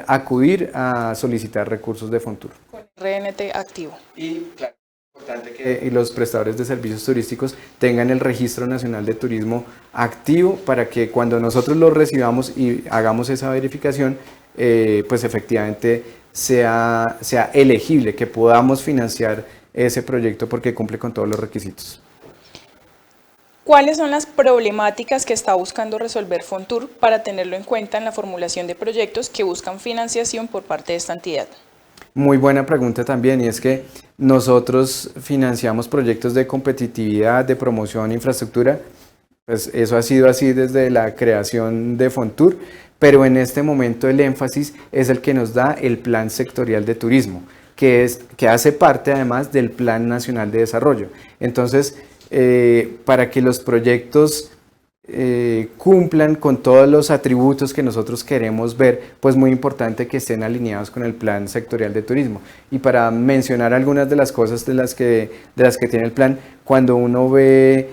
acudir a solicitar recursos de Fontur.
Con RNT activo.
Y claro, es importante que los prestadores de servicios turísticos tengan el Registro Nacional de Turismo activo para que cuando nosotros lo recibamos y hagamos esa verificación, pues efectivamente sea elegible, que podamos financiar ese proyecto porque cumple con todos los requisitos.
¿Cuáles son las problemáticas que está buscando resolver Fontur para tenerlo en cuenta en la formulación de proyectos que buscan financiación por parte de esta entidad?
Muy buena pregunta también, y es que nosotros financiamos proyectos de competitividad, de promoción, infraestructura. Pues eso ha sido así desde la creación de Fontur, pero en este momento el énfasis es el que nos da el Plan Sectorial de Turismo, que hace parte además del Plan Nacional de Desarrollo. Entonces, para que los proyectos cumplan con todos los atributos que nosotros queremos ver, pues muy importante que estén alineados con el Plan Sectorial de Turismo. Y para mencionar algunas de las cosas de las que tiene el plan, cuando uno ve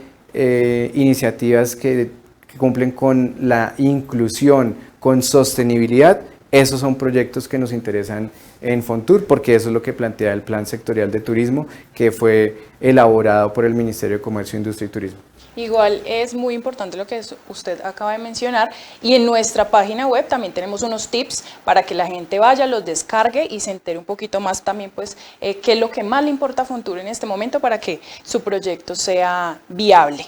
iniciativas que cumplen con la inclusión, con sostenibilidad, esos son proyectos que nos interesan en Fontur, porque eso es lo que plantea el Plan Sectorial de Turismo, que fue elaborado por el Ministerio de Comercio, Industria y Turismo.
Igual es muy importante lo que usted acaba de mencionar, y en nuestra página web también tenemos unos tips para que la gente vaya, los descargue y se entere un poquito más también, pues, qué es lo que más le importa a Fontur en este momento para que su proyecto sea viable.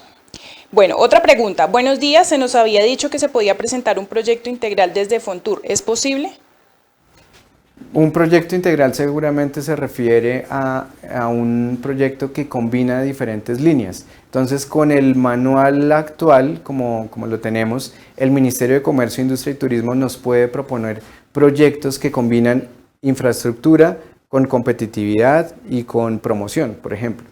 Bueno, otra pregunta. Buenos días, se nos había dicho que se podía presentar un proyecto integral desde Fontur. ¿Es posible?
Un proyecto integral seguramente se refiere a un proyecto que combina diferentes líneas. Entonces, con el manual actual, como lo tenemos, el Ministerio de Comercio, Industria y Turismo nos puede proponer proyectos que combinan infraestructura con competitividad y con promoción, por ejemplo.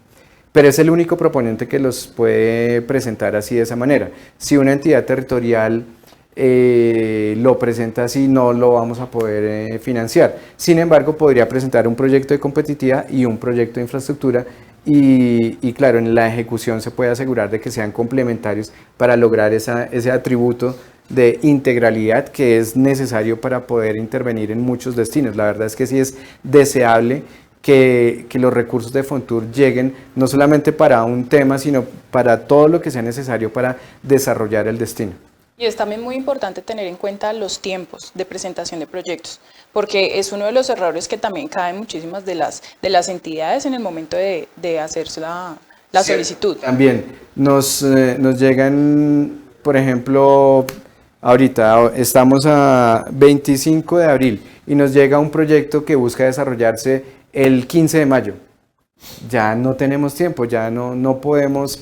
Pero es el único proponente que los puede presentar así de esa manera. Si una entidad territorial lo presenta así, no lo vamos a poder financiar. Sin embargo, podría presentar un proyecto de competitividad y un proyecto de infraestructura y claro, en la ejecución se puede asegurar de que sean complementarios para lograr ese atributo de integralidad que es necesario para poder intervenir en muchos destinos. La verdad es que sí es deseable que los recursos de Fontur lleguen no solamente para un tema, sino para todo lo que sea necesario para desarrollar el destino.
Y es también muy importante tener en cuenta los tiempos de presentación de proyectos, porque es uno de los errores que también caen muchísimas de las entidades en el momento de hacerse la solicitud.
También nos llegan, por ejemplo, ahorita estamos a 25 de abril y nos llega un proyecto que busca desarrollarse el 15 de mayo. Ya no tenemos tiempo, ya no podemos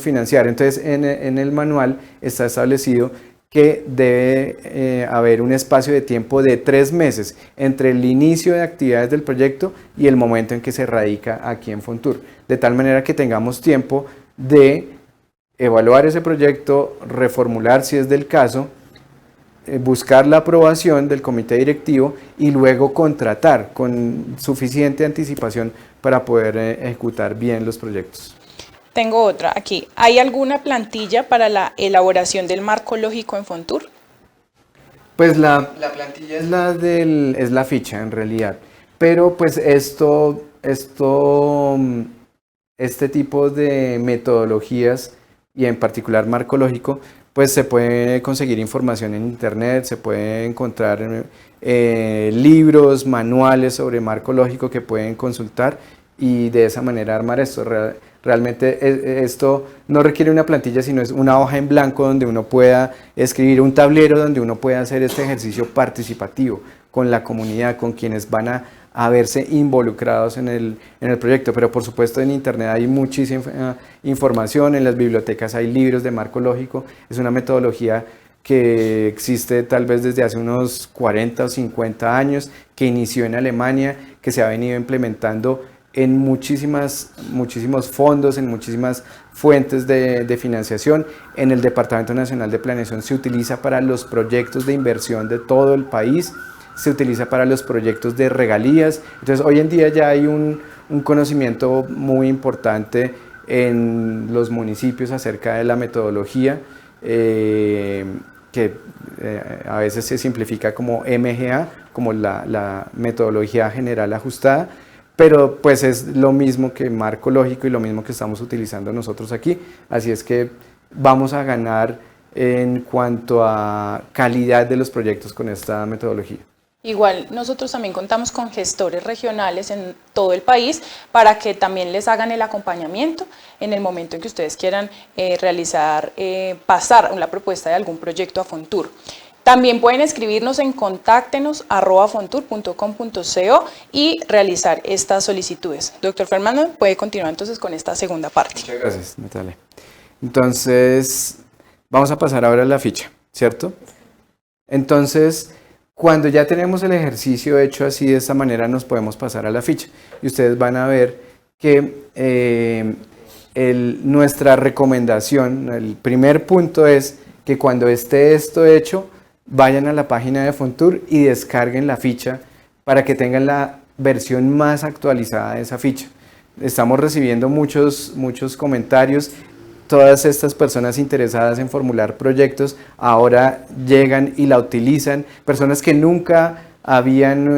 financiar. Entonces, en el manual está establecido que debe haber un espacio de tiempo de 3 meses entre el inicio de actividades del proyecto y el momento en que se radica aquí en Fontur, de tal manera que tengamos tiempo de evaluar ese proyecto, reformular si es del caso, buscar la aprobación del comité directivo y luego contratar con suficiente anticipación para poder ejecutar bien los proyectos.
Tengo otra aquí. ¿Hay alguna plantilla para la elaboración del marco lógico en Fontur?
Pues la plantilla es la ficha en realidad, pero pues este tipo de metodologías y en particular marco lógico, pues se puede conseguir información en internet, se puede encontrar libros, manuales sobre marco lógico que pueden consultar y de esa manera armar esto. Realmente esto no requiere una plantilla, sino es una hoja en blanco donde uno pueda escribir, un tablero donde uno pueda hacer este ejercicio participativo con la comunidad, con quienes van a verse involucrados en el proyecto. Pero por supuesto en internet hay muchísima información, en las bibliotecas hay libros de marco lógico. Es una metodología que existe tal vez desde hace unos 40 o 50 años, que inició en Alemania, que se ha venido implementando en muchísimos fondos, en muchísimas fuentes de financiación. En el Departamento Nacional de Planeación se utiliza para los proyectos de inversión de todo el país, se utiliza para los proyectos de regalías. Entonces hoy en día ya hay un conocimiento muy importante en los municipios acerca de la metodología, que a veces se simplifica como MGA, como la metodología general ajustada, pero pues es lo mismo que marco lógico y lo mismo que estamos utilizando nosotros aquí. Así es que vamos a ganar en cuanto a calidad de los proyectos con esta metodología.
Igual nosotros también contamos con gestores regionales en todo el país para que también les hagan el acompañamiento en el momento en que ustedes quieran pasar la propuesta de algún proyecto a Fontur. También pueden escribirnos en contáctenos@fontur.com.co y realizar estas solicitudes. Doctor Fernando, puede continuar entonces con esta segunda parte.
Muchas gracias, Natalia. Entonces, vamos a pasar ahora a la ficha, ¿cierto? Entonces, cuando ya tenemos el ejercicio hecho así, de esta manera, nos podemos pasar a la ficha. Y ustedes van a ver que nuestra recomendación, el primer punto es que cuando esté esto hecho, vayan a la página de Fontur y descarguen la ficha para que tengan la versión más actualizada de esa ficha. Estamos recibiendo muchos comentarios. Todas estas personas interesadas en formular proyectos ahora llegan y la utilizan. Personas que nunca habían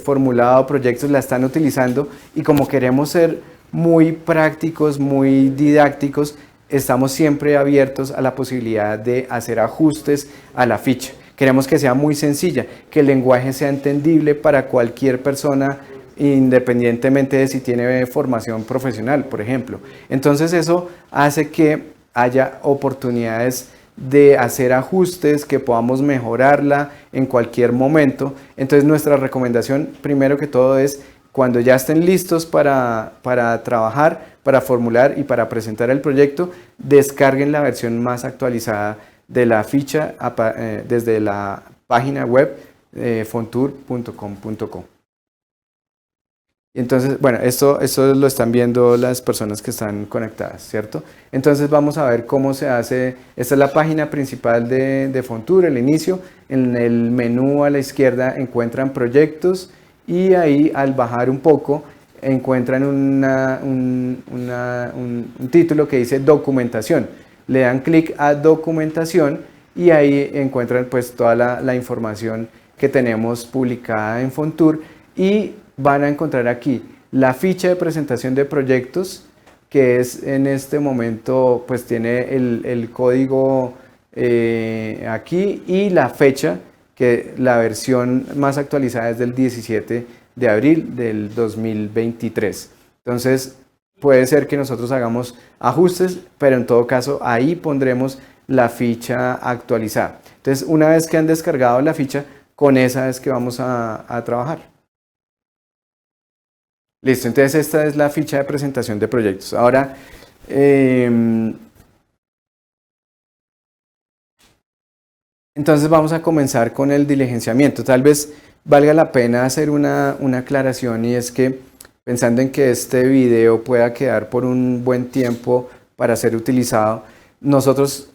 formulado proyectos la están utilizando, y como queremos ser muy prácticos, muy didácticos, estamos siempre abiertos a la posibilidad de hacer ajustes a la ficha. Queremos que sea muy sencilla, que el lenguaje sea entendible para cualquier persona, independientemente de si tiene formación profesional, por ejemplo. Entonces eso hace que haya oportunidades de hacer ajustes, que podamos mejorarla en cualquier momento. Entonces nuestra recomendación, primero que todo, es cuando ya estén listos para trabajar, para formular y para presentar el proyecto, descarguen la versión más actualizada de la ficha desde la página web fontur.com.co. Entonces, bueno, esto lo están viendo las personas que están conectadas, ¿cierto? Entonces vamos a ver cómo se hace. Esta es la página principal de Fontur, el inicio. En el menú a la izquierda encuentran proyectos, y ahí, al bajar un poco, encuentran un título que dice documentación. Le dan clic a documentación y ahí encuentran pues toda la información que tenemos publicada en Fontur, y van a encontrar aquí la ficha de presentación de proyectos, que es en este momento pues tiene el código aquí, y la fecha, que la versión más actualizada es del 17 de abril del 2023. Entonces puede ser que nosotros hagamos ajustes, pero en todo caso ahí pondremos la ficha actualizada. Entonces, una vez que han descargado la ficha, con esa es que vamos a trabajar. Listo, entonces esta es la ficha de presentación de proyectos. Ahora, entonces vamos a comenzar con el diligenciamiento. Tal vez valga la pena hacer una aclaración, y es que, pensando en que este video pueda quedar por un buen tiempo para ser utilizado, nosotros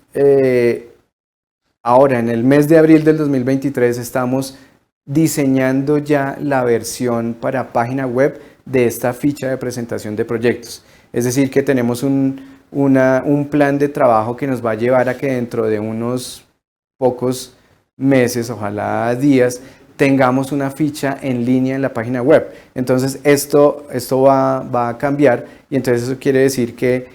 ahora en el mes de abril del 2023 estamos diseñando ya la versión para página web de esta ficha de presentación de proyectos. Es decir, que tenemos un plan de trabajo que nos va a llevar a que dentro de unos pocos meses, ojalá días, tengamos una ficha en línea en la página web. Entonces esto va a cambiar, y entonces eso quiere decir que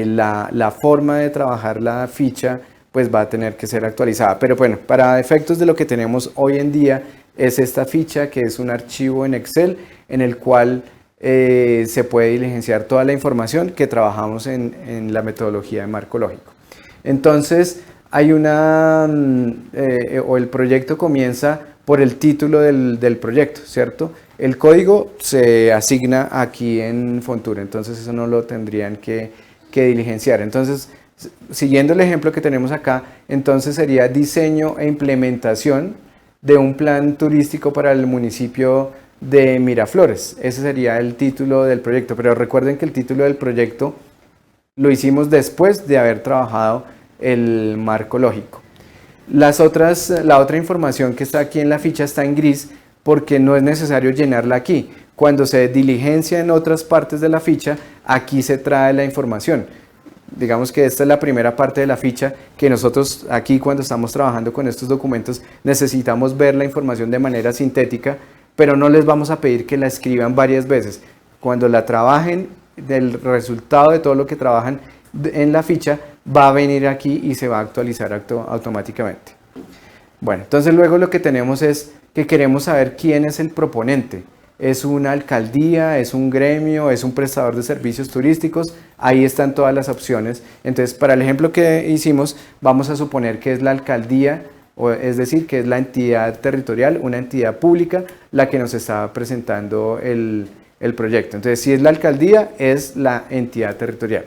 la forma de trabajar la ficha pues va a tener que ser actualizada. Pero bueno, para efectos de lo que tenemos hoy en día, es esta ficha, que es un archivo en Excel en el cual se puede diligenciar toda la información que trabajamos en la metodología de marco lógico. Entonces hay el proyecto comienza por el título del proyecto, ¿cierto? El código se asigna aquí en Fontur, entonces eso no lo tendrían que diligenciar. Entonces, siguiendo el ejemplo que tenemos acá, entonces sería diseño e implementación de un plan turístico para el municipio de Miraflores. Ese sería el título del proyecto, pero recuerden que el título del proyecto lo hicimos después de haber trabajado el marco lógico. La otra información que está aquí en la ficha está en gris porque no es necesario llenarla aquí. Cuando se diligencia en otras partes de la ficha, aquí se trae la información. Digamos que esta es la primera parte de la ficha, que nosotros aquí, cuando estamos trabajando con estos documentos, necesitamos ver la información de manera sintética, pero no les vamos a pedir que la escriban varias veces. Cuando la trabajen, del resultado de todo lo que trabajan en la ficha va a venir aquí y se va a actualizar automáticamente. Bueno, entonces luego lo que tenemos es que queremos saber quién es el proponente. ¿Es una alcaldía, es un gremio, es un prestador de servicios turísticos? Ahí están todas las opciones. Entonces, para el ejemplo que hicimos, vamos a suponer que es la alcaldía, es decir, que es la entidad territorial, una entidad pública, la que nos está presentando el proyecto. Entonces, si es la alcaldía, es la entidad territorial.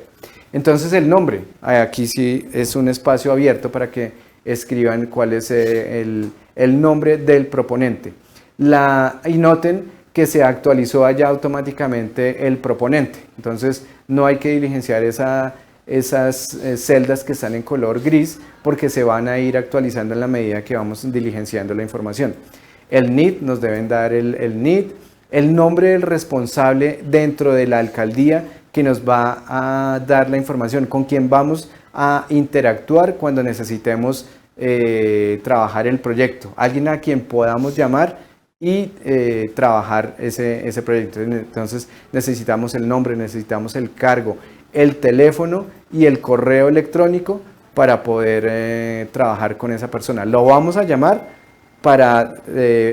Entonces, el nombre, aquí sí es un espacio abierto para que escriban cuál es el nombre del proponente. Y noten que se actualizó allá automáticamente el proponente. Entonces, no hay que diligenciar esas celdas que están en color gris porque se van a ir actualizando en la medida que vamos diligenciando la información. El NID, nos deben dar el NID, el nombre del responsable dentro de la alcaldía que nos va a dar la información, con quien vamos a interactuar cuando necesitemos trabajar el proyecto, alguien a quien podamos llamar y trabajar ese proyecto. Entonces necesitamos el nombre, necesitamos el cargo, el teléfono y el correo electrónico para poder trabajar con esa persona. Lo vamos a llamar para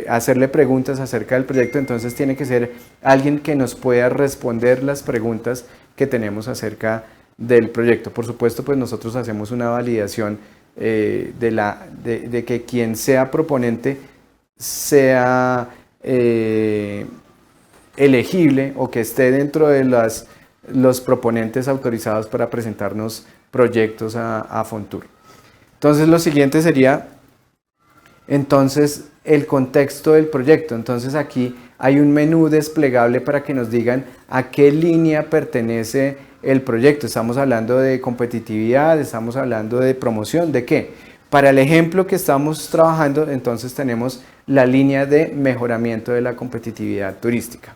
hacerle preguntas acerca del proyecto, entonces tiene que ser alguien que nos pueda responder las preguntas que tenemos acerca del proyecto. Por supuesto, pues nosotros hacemos una validación de que quien sea proponente sea elegible o que esté dentro de los proponentes autorizados para presentarnos proyectos a Fontur. Entonces lo siguiente sería entonces el contexto del proyecto. Entonces aquí hay un menú desplegable para que nos digan a qué línea pertenece el proyecto. Estamos hablando de competitividad, estamos hablando de promoción, ¿de qué? Para el ejemplo que estamos trabajando, entonces tenemos la línea de mejoramiento de la competitividad turística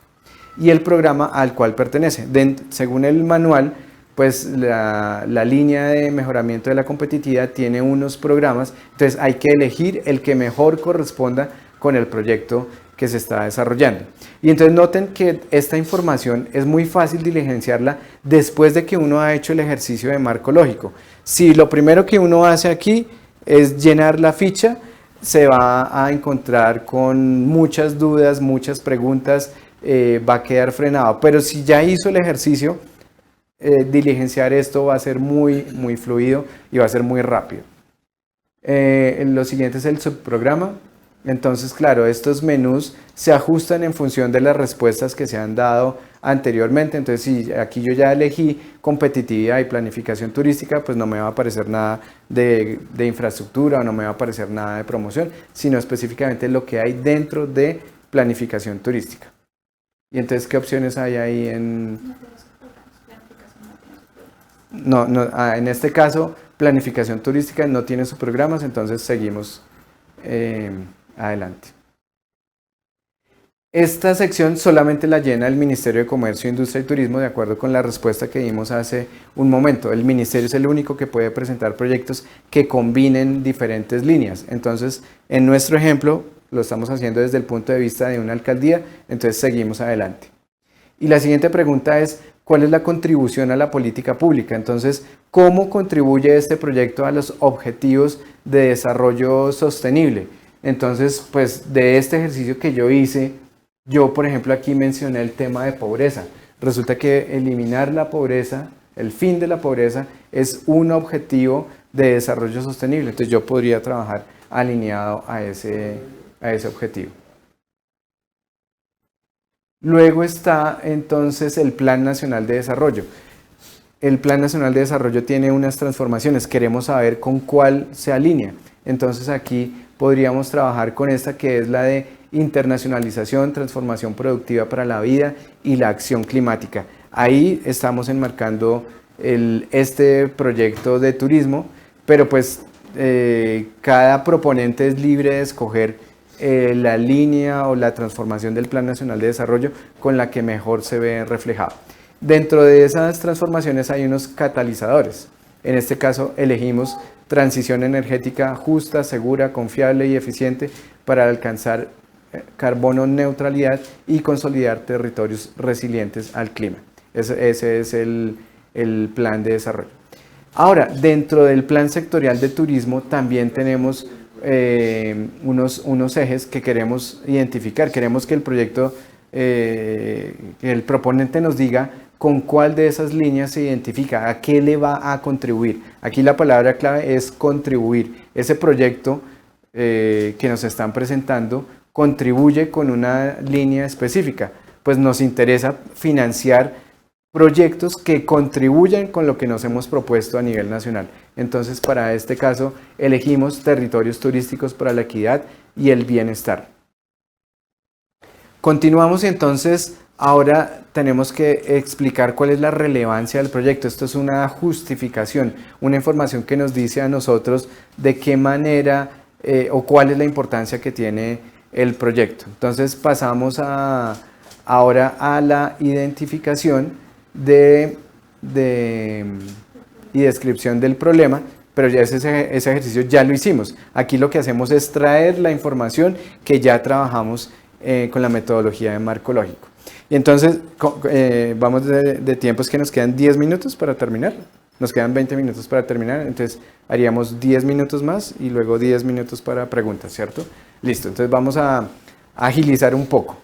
y el programa al cual pertenece. Según el manual, pues la línea de mejoramiento de la competitividad tiene unos programas, entonces hay que elegir el que mejor corresponda con el proyecto que se está desarrollando. Y entonces noten que esta información es muy fácil diligenciarla después de que uno ha hecho el ejercicio de marco lógico. Si lo primero que uno hace aquí es llenar la ficha, se va a encontrar con muchas dudas, muchas preguntas, va a quedar frenado. Pero si ya hizo el ejercicio, diligenciar esto va a ser muy fluido y va a ser muy rápido. Lo siguiente es el subprograma. Entonces, claro, estos menús se ajustan en función de las respuestas que se han dado anteriormente. Entonces, si aquí yo ya elegí competitividad y planificación turística, pues no me va a aparecer nada de infraestructura o no me va a aparecer nada de promoción, sino específicamente lo que hay dentro de planificación turística. Y entonces, ¿qué opciones hay ahí en...? No, en este caso, planificación turística no tiene subprogramas, entonces seguimos adelante. Esta sección solamente la llena el Ministerio de Comercio, Industria y Turismo, de acuerdo con la respuesta que dimos hace un momento. El Ministerio es el único que puede presentar proyectos que combinen diferentes líneas. Entonces, en nuestro ejemplo, lo estamos haciendo desde el punto de vista de una alcaldía, entonces seguimos adelante. Y la siguiente pregunta es, ¿cuál es la contribución a la política pública? Entonces, ¿cómo contribuye este proyecto a los objetivos de desarrollo sostenible? Entonces, pues de este ejercicio que yo hice, yo por ejemplo aquí mencioné el tema de pobreza. Resulta que eliminar la pobreza, el fin de la pobreza, es un objetivo de desarrollo sostenible. Entonces yo podría trabajar alineado a ese objetivo. Luego está entonces el Plan Nacional de Desarrollo. El Plan Nacional de Desarrollo tiene unas transformaciones, queremos saber con cuál se alinea. Entonces aquí podríamos trabajar con esta que es la de internacionalización, transformación productiva para la vida y la acción climática. Ahí estamos enmarcando este proyecto de turismo, pero pues cada proponente es libre de escoger la línea o la transformación del Plan Nacional de Desarrollo con la que mejor se ve reflejado. Dentro de esas transformaciones hay unos catalizadores. En este caso elegimos transición energética justa, segura, confiable y eficiente para alcanzar carbono neutralidad y consolidar territorios resilientes al clima. Ese es el plan de desarrollo. Ahora, dentro del plan sectorial de turismo también tenemos unos ejes que queremos identificar. Queremos que el proyecto, que el proponente nos diga con cuál de esas líneas se identifica, a qué le va a contribuir. Aquí la palabra clave es contribuir. Ese proyecto que nos están presentando contribuye con una línea específica. Pues nos interesa financiar proyectos que contribuyan con lo que nos hemos propuesto a nivel nacional. Entonces, para este caso, elegimos territorios turísticos para la equidad y el bienestar. Continuamos entonces. Ahora tenemos que explicar cuál es la relevancia del proyecto. Esto es una justificación, una información que nos dice a nosotros de qué manera o cuál es la importancia que tiene el proyecto. Entonces pasamos ahora a la identificación y descripción del problema, pero ya ese ejercicio ya lo hicimos. Aquí lo que hacemos es traer la información que ya trabajamos con la metodología de marco lógico. Y entonces vamos de tiempos que nos quedan 10 minutos para terminar. Nos quedan 20 minutos para terminar, entonces haríamos 10 minutos más y luego 10 minutos para preguntas, ¿cierto? Listo, entonces vamos a agilizar un poco.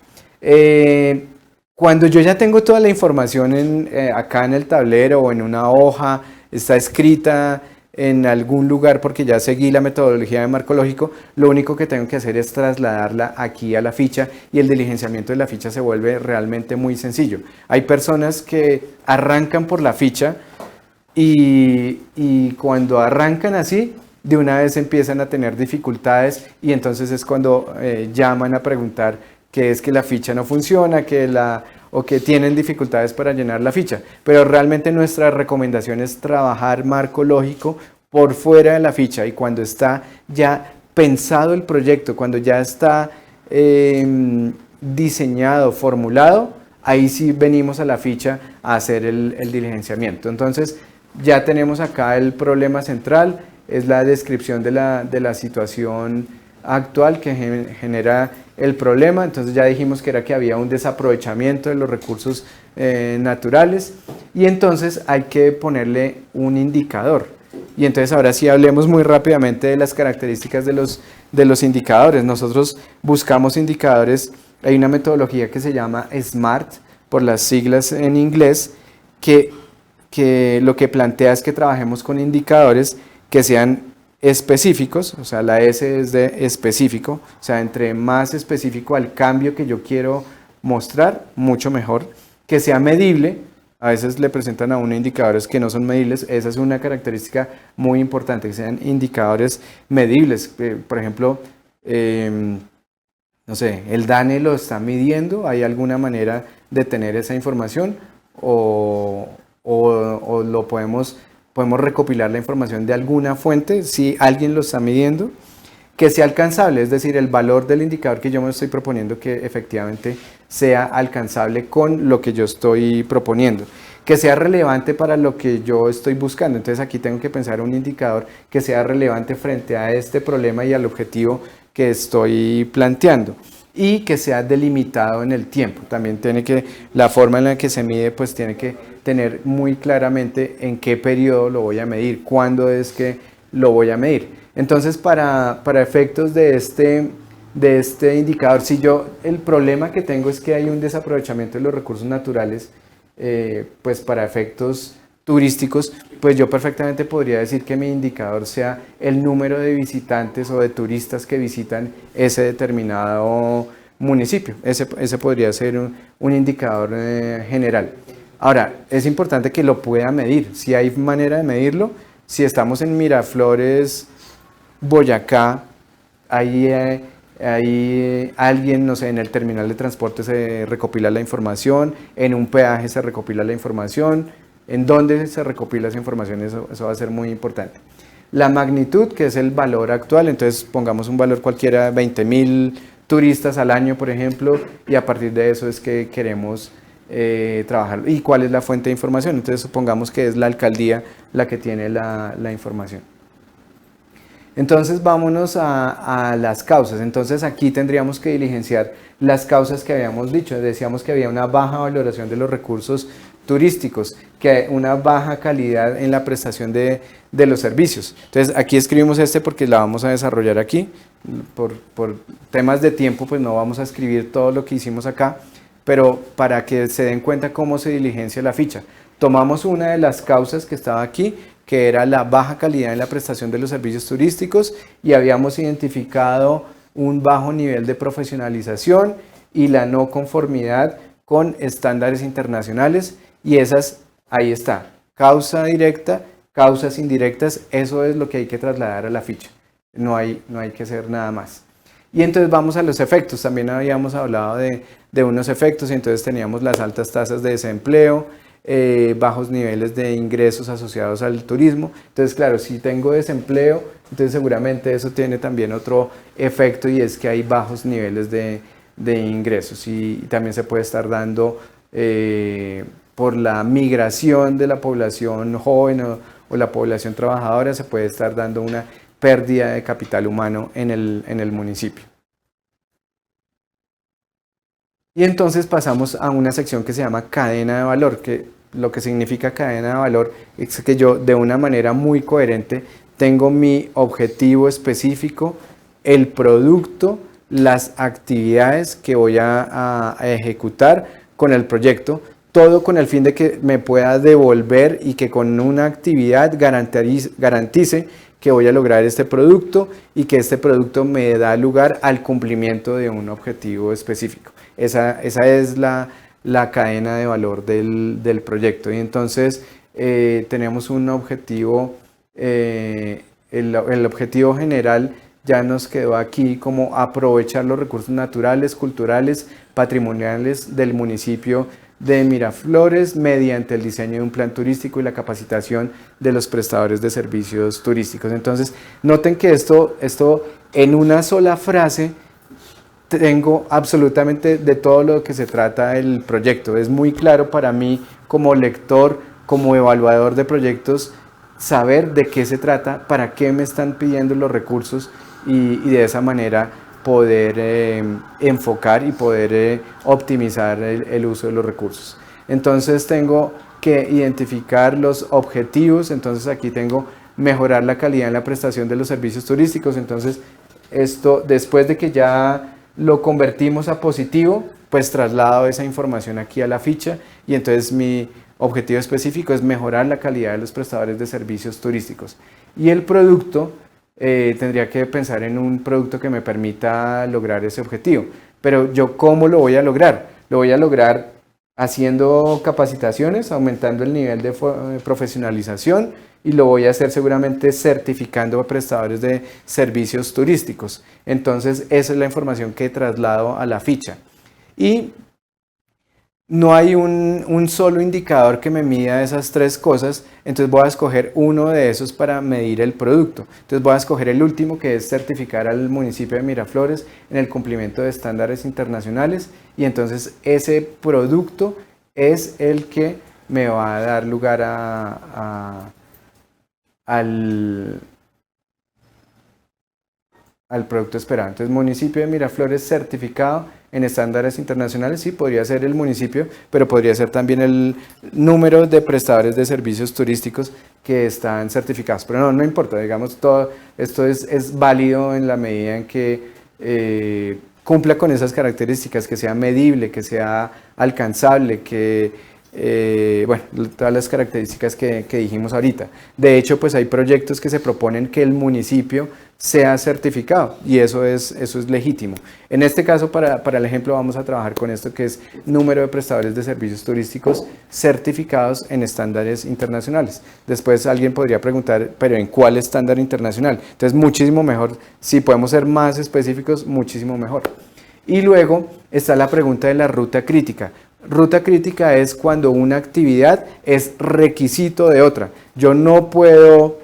Cuando yo ya tengo toda la información acá en el tablero o en una hoja, está escrita en algún lugar porque ya seguí la metodología de marco lógico, lo único que tengo que hacer es trasladarla aquí a la ficha y el diligenciamiento de la ficha se vuelve realmente muy sencillo. Hay personas que arrancan por la ficha y cuando arrancan así, de una vez empiezan a tener dificultades y entonces es cuando llaman a preguntar que es que la ficha no funciona, o que tienen dificultades para llenar la ficha. Pero realmente nuestra recomendación es trabajar marco lógico por fuera de la ficha y cuando está ya pensado el proyecto, cuando ya está diseñado, formulado, ahí sí venimos a la ficha a hacer el diligenciamiento. Entonces ya tenemos acá el problema central, es la descripción de la situación actual que genera el problema. Entonces ya dijimos que era que había un desaprovechamiento de los recursos naturales y entonces hay que ponerle un indicador. Y entonces ahora sí hablemos muy rápidamente de las características de los indicadores. Nosotros buscamos indicadores, hay una metodología que se llama SMART, por las siglas en inglés, que lo que plantea es que trabajemos con indicadores que sean específicos, o sea, la S es de específico, o sea, entre más específico al cambio que yo quiero mostrar, mucho mejor, que sea medible. A veces le presentan a uno indicadores que no son medibles, esa es una característica muy importante, que sean indicadores medibles. Por ejemplo, no sé, el DANE lo está midiendo, ¿hay alguna manera de tener esa información o lo podemos recopilar la información de alguna fuente si alguien lo está midiendo? Que sea alcanzable, es decir, el valor del indicador que yo me estoy proponiendo que efectivamente sea alcanzable con lo que yo estoy proponiendo. Que sea relevante para lo que yo estoy buscando. Entonces aquí tengo que pensar un indicador que sea relevante frente a este problema y al objetivo que estoy planteando. Y que sea delimitado en el tiempo. También la forma en la que se mide, pues tiene que tener muy claramente en qué periodo lo voy a medir, cuándo es que lo voy a medir. Entonces, para efectos de este indicador, si el problema que tengo es que hay un desaprovechamiento de los recursos naturales, pues para efectos turísticos, pues yo perfectamente podría decir que mi indicador sea el número de visitantes o de turistas que visitan ese determinado municipio. Ese podría ser un indicador general. Ahora, es importante que lo pueda medir. Si hay manera de medirlo, si estamos en Miraflores, Boyacá, hay alguien, no sé, en el terminal de transporte se recopila la información, en un peaje se recopila la información, en dónde se recopila esa información, eso va a ser muy importante. La magnitud, que es el valor actual, entonces pongamos un valor cualquiera, 20.000 turistas al año, por ejemplo, y a partir de eso es que queremos trabajar. ¿Y cuál es la fuente de información? Entonces supongamos que es la alcaldía la que tiene la información. Entonces vámonos a las causas. Entonces aquí tendríamos que diligenciar las causas que habíamos dicho. Decíamos que había una baja valoración de los recursos turísticos, que hay una baja calidad en la prestación de los servicios. Entonces aquí escribimos porque la vamos a desarrollar aquí. Por temas de tiempo pues no vamos a escribir todo lo que hicimos acá, pero para que se den cuenta cómo se diligencia la ficha. Tomamos una de las causas que estaba aquí, que era la baja calidad en la prestación de los servicios turísticos, y habíamos identificado un bajo nivel de profesionalización y la no conformidad con estándares internacionales, y esas, ahí está, causa directa, causas indirectas, eso es lo que hay que trasladar a la ficha, no hay que hacer nada más. Y entonces vamos a los efectos, también habíamos hablado de unos efectos, y entonces teníamos las altas tasas de desempleo, bajos niveles de ingresos asociados al turismo. Entonces, claro, si tengo desempleo, entonces seguramente eso tiene también otro efecto, y es que hay bajos niveles de ingresos, y también se puede estar dando por la migración de la población joven o la población trabajadora, se puede estar dando una pérdida de capital humano en el municipio. Y entonces pasamos a una sección que se llama cadena de valor, que lo que significa cadena de valor es que yo de una manera muy coherente tengo mi objetivo específico, el producto, las actividades que voy a ejecutar con el proyecto, todo con el fin de que me pueda devolver y que con una actividad garantice que voy a lograr este producto y que este producto me da lugar al cumplimiento de un objetivo específico. Esa es la cadena de valor del proyecto. Y entonces tenemos un objetivo, el objetivo general ya nos quedó aquí como aprovechar los recursos naturales, culturales, patrimoniales del municipio de Miraflores mediante el diseño de un plan turístico y la capacitación de los prestadores de servicios turísticos. Entonces, noten que esto en una sola frase tengo absolutamente de todo lo que se trata el proyecto. Es muy claro para mí como lector, como evaluador de proyectos, saber de qué se trata, para qué me están pidiendo los recursos, y de esa manera poder enfocar y poder optimizar el uso de los recursos. Entonces tengo que identificar los objetivos. Entonces aquí tengo mejorar la calidad en la prestación de los servicios turísticos. Entonces esto, después de que ya lo convertimos a positivo, pues traslado esa información aquí a la ficha, y entonces mi objetivo específico es mejorar la calidad de los prestadores de servicios turísticos. Y el producto, tendría que pensar en un producto que me permita lograr ese objetivo. Pero yo, ¿cómo lo voy a lograr? Lo voy a lograr haciendo capacitaciones, aumentando el nivel de profesionalización, y lo voy a hacer seguramente certificando a prestadores de servicios turísticos. Entonces esa es la información que traslado a la ficha. Y no hay un solo indicador que me mida esas tres cosas, entonces voy a escoger uno de esos para medir el producto. Entonces voy a escoger el último, que es certificar al municipio de Miraflores en el cumplimiento de estándares internacionales, y entonces ese producto es el que me va a dar lugar al producto esperado. Entonces, municipio de Miraflores certificado en estándares internacionales, sí, podría ser el municipio, pero podría ser también el número de prestadores de servicios turísticos que están certificados. Pero no importa, digamos, todo esto es válido en la medida en que cumpla con esas características, que sea medible, que sea alcanzable, que bueno, todas las características que dijimos ahorita. De hecho, pues hay proyectos que se proponen que el municipio sea certificado, y eso es legítimo. En este caso, para el ejemplo, vamos a trabajar con esto, que es número de prestadores de servicios turísticos certificados en estándares internacionales. Después alguien podría preguntar, ¿pero en cuál estándar internacional? Entonces, muchísimo mejor, si podemos ser más específicos, muchísimo mejor. Y luego está la pregunta de la ruta crítica. Ruta crítica es cuando una actividad es requisito de otra. Yo no puedo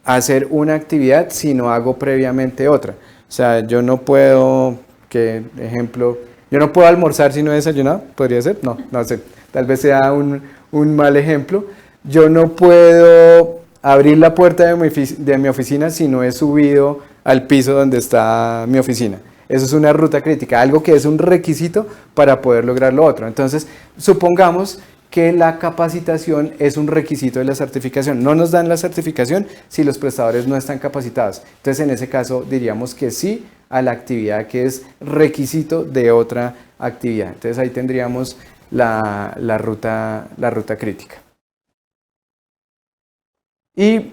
hacer una actividad si no hago previamente otra. O sea, yo no puedo, yo no puedo almorzar si no he desayunado. ¿Podría ser? No sé. Tal vez sea un mal ejemplo. Yo no puedo abrir la puerta de mi oficina si no he subido al piso donde está mi oficina. Eso es una ruta crítica, algo que es un requisito para poder lograr lo otro. Entonces, supongamos que la capacitación es un requisito de la certificación. No nos dan la certificación si los prestadores no están capacitados. Entonces, en ese caso, diríamos que sí a la actividad que es requisito de otra actividad. Entonces, ahí tendríamos la ruta crítica. Y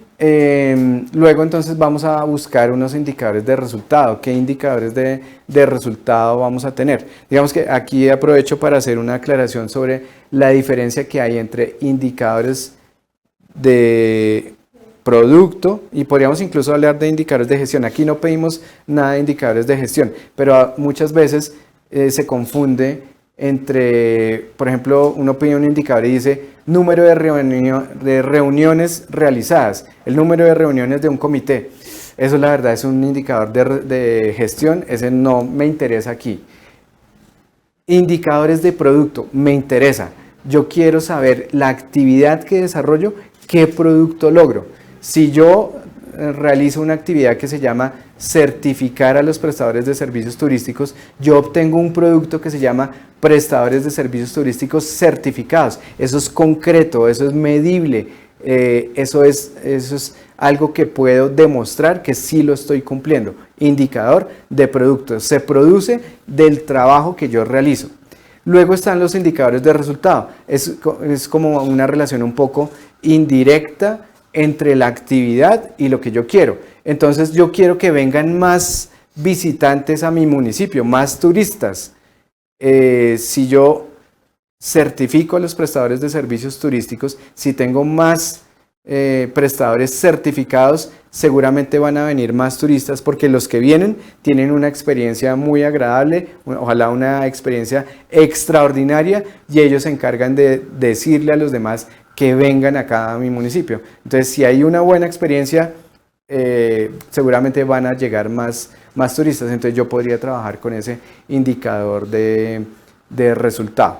luego entonces vamos a buscar unos indicadores de resultado. ¿Qué indicadores de resultado vamos a tener? Digamos que aquí aprovecho para hacer una aclaración sobre la diferencia que hay entre indicadores de producto y podríamos incluso hablar de indicadores de gestión. Aquí no pedimos nada de indicadores de gestión, pero muchas veces se confunde entre, por ejemplo, uno pide un indicador y dice número de reuniones realizadas, el número de reuniones de un comité. Eso la verdad es un indicador de gestión, ese no me interesa aquí. Indicadores de producto, me interesa. Yo quiero saber la actividad que desarrollo, qué producto logro. Si yo realizo una actividad que se llama certificar a los prestadores de servicios turísticos, yo obtengo un producto que se llama prestadores de servicios turísticos certificados. Eso es concreto, eso es medible, eso es algo que puedo demostrar que sí lo estoy cumpliendo. Indicador de producto, se produce del trabajo que yo realizo. Luego están los indicadores de resultado, es como una relación un poco indirecta entre la actividad y lo que yo quiero. Entonces yo quiero que vengan más visitantes a mi municipio, más turistas. Si yo certifico a los prestadores de servicios turísticos, si tengo más prestadores certificados, seguramente van a venir más turistas porque los que vienen tienen una experiencia muy agradable, ojalá una experiencia extraordinaria, y ellos se encargan de decirle a los demás que vengan acá a mi municipio. Entonces, si hay una buena experiencia, seguramente van a llegar más turistas. Entonces, yo podría trabajar con ese indicador de resultado.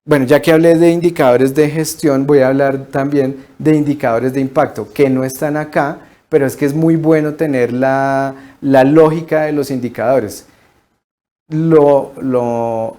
Bueno, ya que hablé de indicadores de gestión, voy a hablar también de indicadores de impacto, que no están acá, pero es que es muy bueno tener la lógica de los indicadores. Lo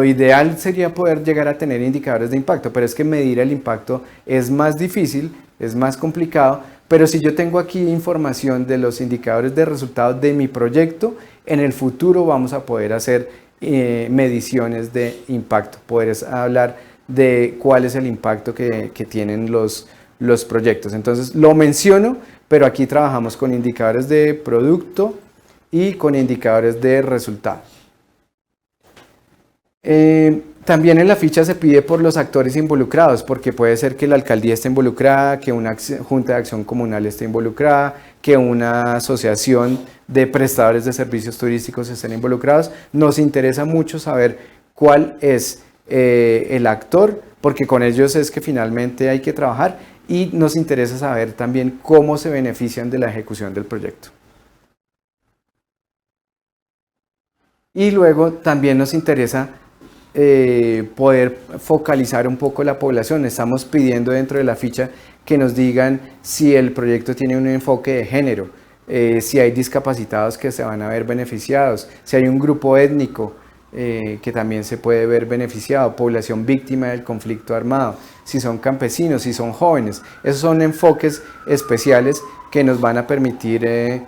ideal sería poder llegar a tener indicadores de impacto, pero es que medir el impacto es más difícil, es más complicado, pero si yo tengo aquí información de los indicadores de resultado de mi proyecto, en el futuro vamos a poder hacer mediciones de impacto, poder hablar de cuál es el impacto que tienen los proyectos. Entonces lo menciono, pero aquí trabajamos con indicadores de producto y con indicadores de resultado. También en la ficha se pide por los actores involucrados, porque puede ser que la alcaldía esté involucrada, que una junta de acción comunal esté involucrada, que una asociación de prestadores de servicios turísticos estén involucrados. Nos interesa mucho saber cuál es el actor, porque con ellos es que finalmente hay que trabajar, y nos interesa saber también cómo se benefician de la ejecución del proyecto. Y luego también nos interesa poder focalizar un poco la población. Estamos pidiendo dentro de la ficha que nos digan si el proyecto tiene un enfoque de género, si hay discapacitados que se van a ver beneficiados, si hay un grupo étnico que también se puede ver beneficiado, población víctima del conflicto armado, si son campesinos, si son jóvenes. Esos son enfoques especiales que nos van a permitir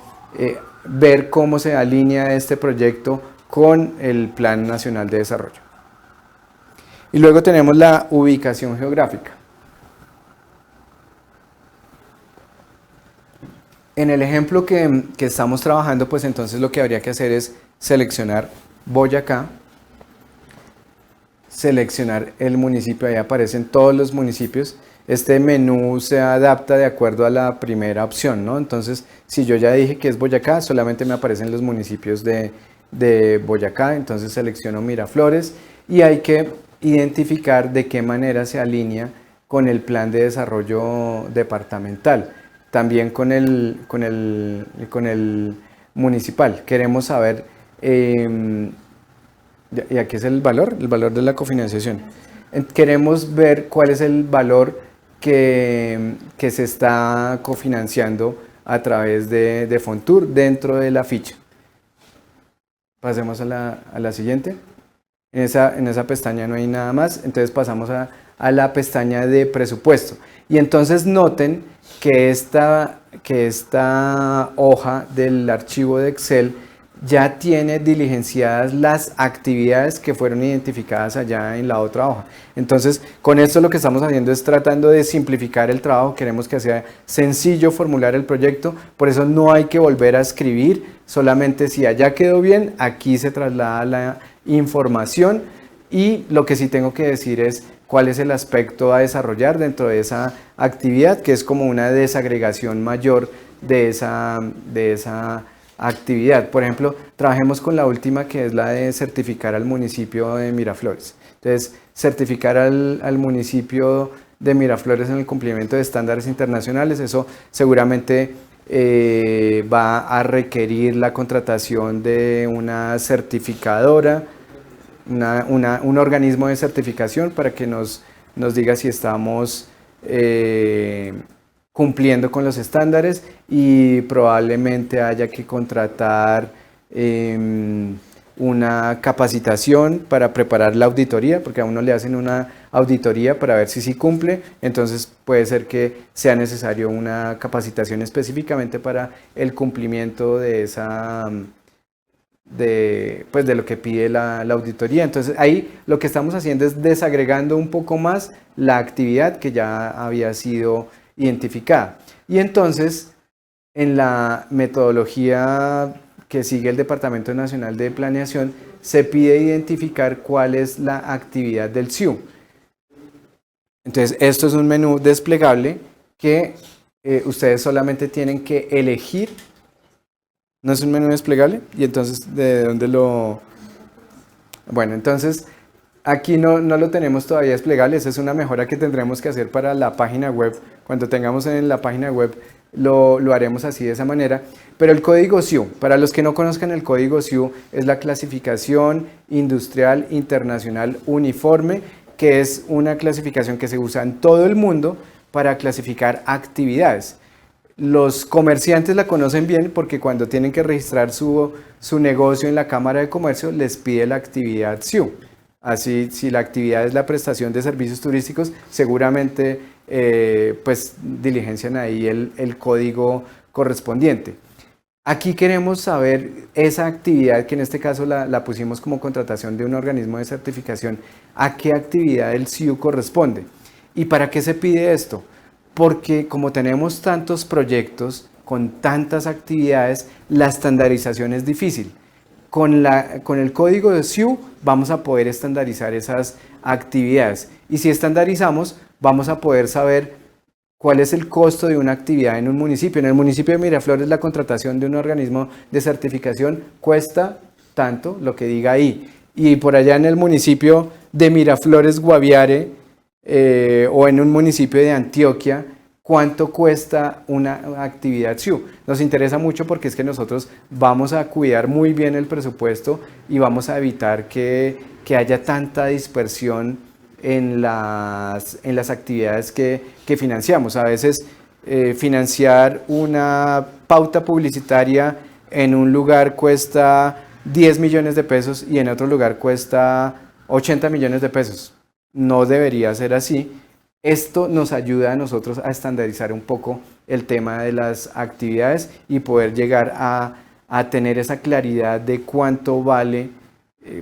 ver cómo se alinea este proyecto con el Plan Nacional de Desarrollo. Y luego tenemos la ubicación geográfica. En el ejemplo que estamos trabajando, pues entonces lo que habría que hacer es seleccionar Boyacá, seleccionar el municipio, ahí aparecen todos los municipios. Este menú se adapta de acuerdo a la primera opción, ¿no? Entonces, si yo ya dije que es Boyacá, solamente me aparecen los municipios de Boyacá, entonces selecciono Miraflores y hay que identificar de qué manera se alinea con el plan de desarrollo departamental, también con el municipal. Queremos saber, y aquí es el valor de la cofinanciación. Queremos ver cuál es el valor que se está cofinanciando a través de Fontur dentro de la ficha. Pasemos a la siguiente. En esa pestaña no hay nada más, entonces pasamos a la pestaña de presupuesto. Y entonces noten que esta hoja del archivo de Excel ya tiene diligenciadas las actividades que fueron identificadas allá en la otra hoja. Entonces, con esto lo que estamos haciendo es tratando de simplificar el trabajo. Queremos que sea sencillo formular el proyecto, por eso no hay que volver a escribir, solamente si allá quedó bien, aquí se traslada la información. Y lo que sí tengo que decir es cuál es el aspecto a desarrollar dentro de esa actividad, que es como una desagregación mayor de esa actividad. Por ejemplo, trabajemos con la última, que es la de certificar al municipio de Miraflores. Entonces, certificar al municipio de Miraflores en el cumplimiento de estándares internacionales, eso seguramente va a requerir la contratación de una certificadora, un organismo de certificación para que nos diga si estamos cumpliendo con los estándares, y probablemente haya que contratar una capacitación para preparar la auditoría, porque a uno le hacen una auditoría para ver si sí cumple, entonces puede ser que sea necesario una capacitación específicamente para el cumplimiento de esa de lo que pide la auditoría. Entonces ahí lo que estamos haciendo es desagregando un poco más la actividad que ya había sido identificada. Y entonces en la metodología que sigue el Departamento Nacional de Planeación se pide identificar cuál es la actividad del SIU. Entonces esto es un menú desplegable que ustedes solamente tienen que elegir. ¿No es un menú desplegable? Y entonces, ¿de dónde lo...? Bueno, entonces, aquí no lo tenemos todavía desplegable. Esa es una mejora que tendremos que hacer para la página web. Cuando tengamos en la página web, lo haremos así, de esa manera. Pero el código SIU, para los que no conozcan el código SIU, es la Clasificación Industrial Internacional Uniforme, que es una clasificación que se usa en todo el mundo para clasificar actividades. Los comerciantes la conocen bien porque cuando tienen que registrar su negocio en la Cámara de Comercio les pide la actividad SIU. Así, si la actividad es la prestación de servicios turísticos, seguramente pues diligencian ahí el código correspondiente. Aquí queremos saber esa actividad, que en este caso la pusimos como contratación de un organismo de certificación, ¿a qué actividad el SIU corresponde? ¿Y para qué se pide esto? Porque como tenemos tantos proyectos con tantas actividades, la estandarización es difícil. Con el código de SIU vamos a poder estandarizar esas actividades, y si estandarizamos vamos a poder saber cuál es el costo de una actividad en un municipio. En el municipio de Miraflores la contratación de un organismo de certificación cuesta tanto, lo que diga ahí, y por allá en el municipio de Miraflores Guaviare, o en un municipio de Antioquia, ¿cuánto cuesta una actividad SIU? Nos interesa mucho porque es que nosotros vamos a cuidar muy bien el presupuesto y vamos a evitar que haya tanta dispersión en las actividades que financiamos. A veces financiar una pauta publicitaria en un lugar cuesta 10 millones de pesos y en otro lugar cuesta 80 millones de pesos. No debería ser así. Esto nos ayuda a nosotros a estandarizar un poco el tema de las actividades y poder llegar a tener esa claridad de cuánto vale.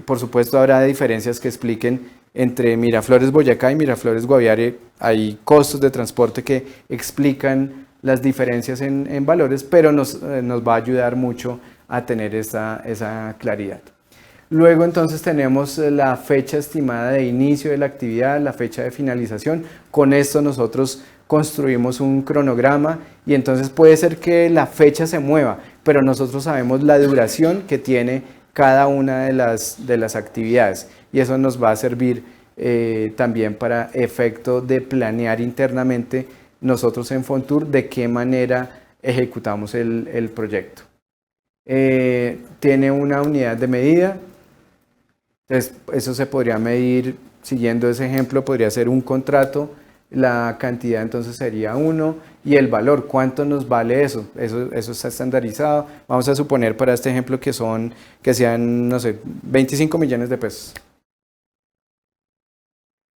Por supuesto habrá diferencias que expliquen entre Miraflores Boyacá y Miraflores Guaviare. Hay costos de transporte que explican las diferencias en valores, pero nos va a ayudar mucho a tener esa claridad. Luego entonces tenemos la fecha estimada de inicio de la actividad, la fecha de finalización. Con esto nosotros construimos un cronograma y entonces puede ser que la fecha se mueva, pero nosotros sabemos la duración que tiene cada una de las actividades, y eso nos va a servir también para efecto de planear internamente nosotros en Fontur de qué manera ejecutamos el proyecto. Tiene una unidad de medida. Entonces, eso se podría medir, siguiendo ese ejemplo, podría ser un contrato la cantidad entonces sería 1 y el valor, ¿cuánto nos vale eso? Eso está estandarizado. Vamos a suponer para este ejemplo que sean, no sé, 25 millones de pesos.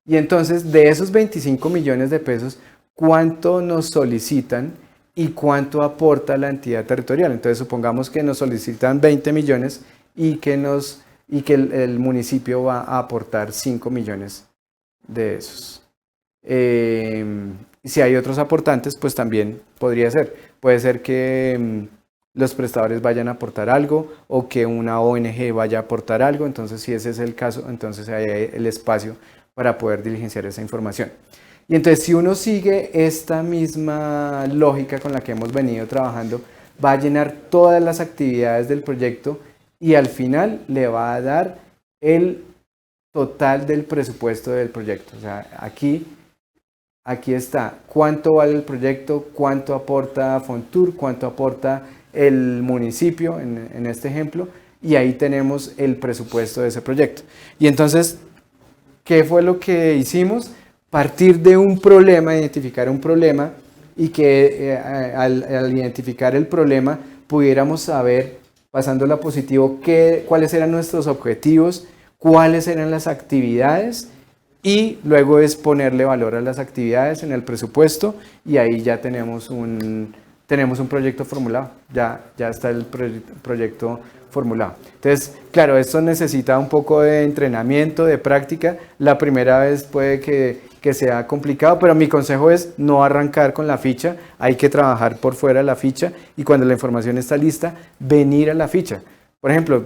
Y entonces de esos 25 millones de pesos, ¿cuánto nos solicitan y cuánto aporta la entidad territorial? Entonces supongamos que nos solicitan 20 millones y que el municipio va a aportar 5 millones de esos. Si hay otros aportantes, pues también podría ser. Puede ser que los prestadores vayan a aportar algo o que una ONG vaya a aportar algo. Entonces, si ese es el caso, entonces hay el espacio para poder diligenciar esa información. Y entonces, si uno sigue esta misma lógica con la que hemos venido trabajando, va a llenar todas las actividades del proyecto y al final le va a dar el total del presupuesto del proyecto. O sea, aquí está cuánto vale el proyecto, cuánto aporta Fontur, cuánto aporta el municipio en este ejemplo, y ahí tenemos el presupuesto de ese proyecto. Y entonces, ¿qué fue lo que hicimos? Partir de un problema, identificar un problema, y que al identificar el problema pudiéramos saber, pasándolo a positivo, cuáles eran nuestros objetivos, cuáles eran las actividades, y luego es ponerle valor a las actividades en el presupuesto, y ahí ya tenemos un proyecto formulado, ya está el proyecto formulado. Entonces, claro, esto necesita un poco de entrenamiento, de práctica. La primera vez puede que sea complicado, pero mi consejo es no arrancar con la ficha, hay que trabajar por fuera de la ficha, y cuando la información está lista, venir a la ficha. Por ejemplo,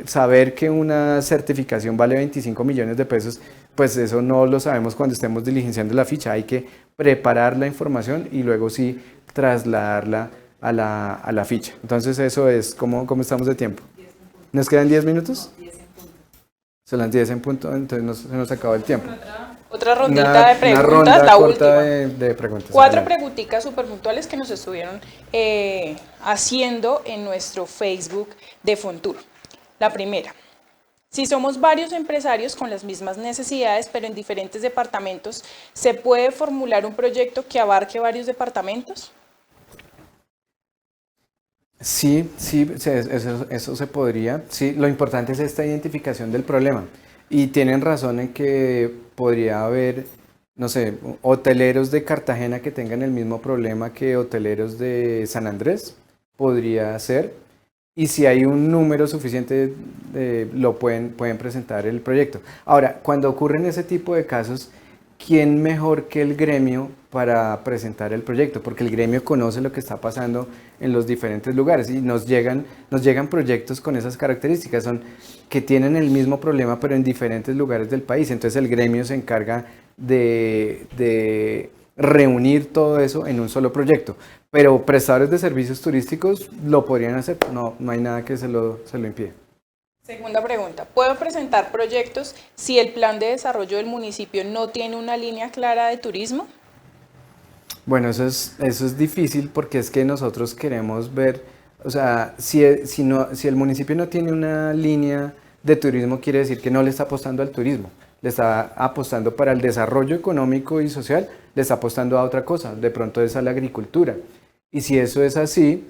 saber que una certificación vale 25 millones de pesos, pues eso no lo sabemos cuando estemos diligenciando la ficha. Hay que preparar la información y luego sí trasladarla a la ficha. Entonces eso es, ¿cómo estamos de tiempo? ¿Nos quedan 10 minutos? 10 en punto. Son las 10 en punto, entonces se nos acabó el tiempo.
Otra rondita de preguntas,
una ronda
la
corta
última.
de preguntas.
4 preguntitas súper puntuales que nos estuvieron haciendo en nuestro Facebook de Fontur. La primera, si somos varios empresarios con las mismas necesidades, pero en diferentes departamentos, ¿se puede formular un proyecto que abarque varios departamentos?
Sí, eso se podría. Sí, lo importante es esta identificación del problema. Y tienen razón en que podría haber, no sé, hoteleros de Cartagena que tengan el mismo problema que hoteleros de San Andrés. Podría ser. Y si hay un número suficiente, lo pueden presentar el proyecto. Ahora, cuando ocurren ese tipo de casos, ¿quién mejor que el gremio para presentar el proyecto? Porque el gremio conoce lo que está pasando en los diferentes lugares y nos llegan proyectos con esas características, son que tienen el mismo problema pero en diferentes lugares del país. Entonces el gremio se encarga de reunir todo eso en un solo proyecto. Pero prestadores de servicios turísticos lo podrían hacer, no hay nada que se lo impida.
Segunda pregunta, ¿puedo presentar proyectos si el plan de desarrollo del municipio no tiene una línea clara de turismo?
Bueno, eso es difícil porque es que nosotros queremos ver, o sea, si el municipio no tiene una línea de turismo, quiere decir que no le está apostando al turismo, le está apostando para el desarrollo económico y social, le está apostando a otra cosa, de pronto es a la agricultura. Y si eso es así,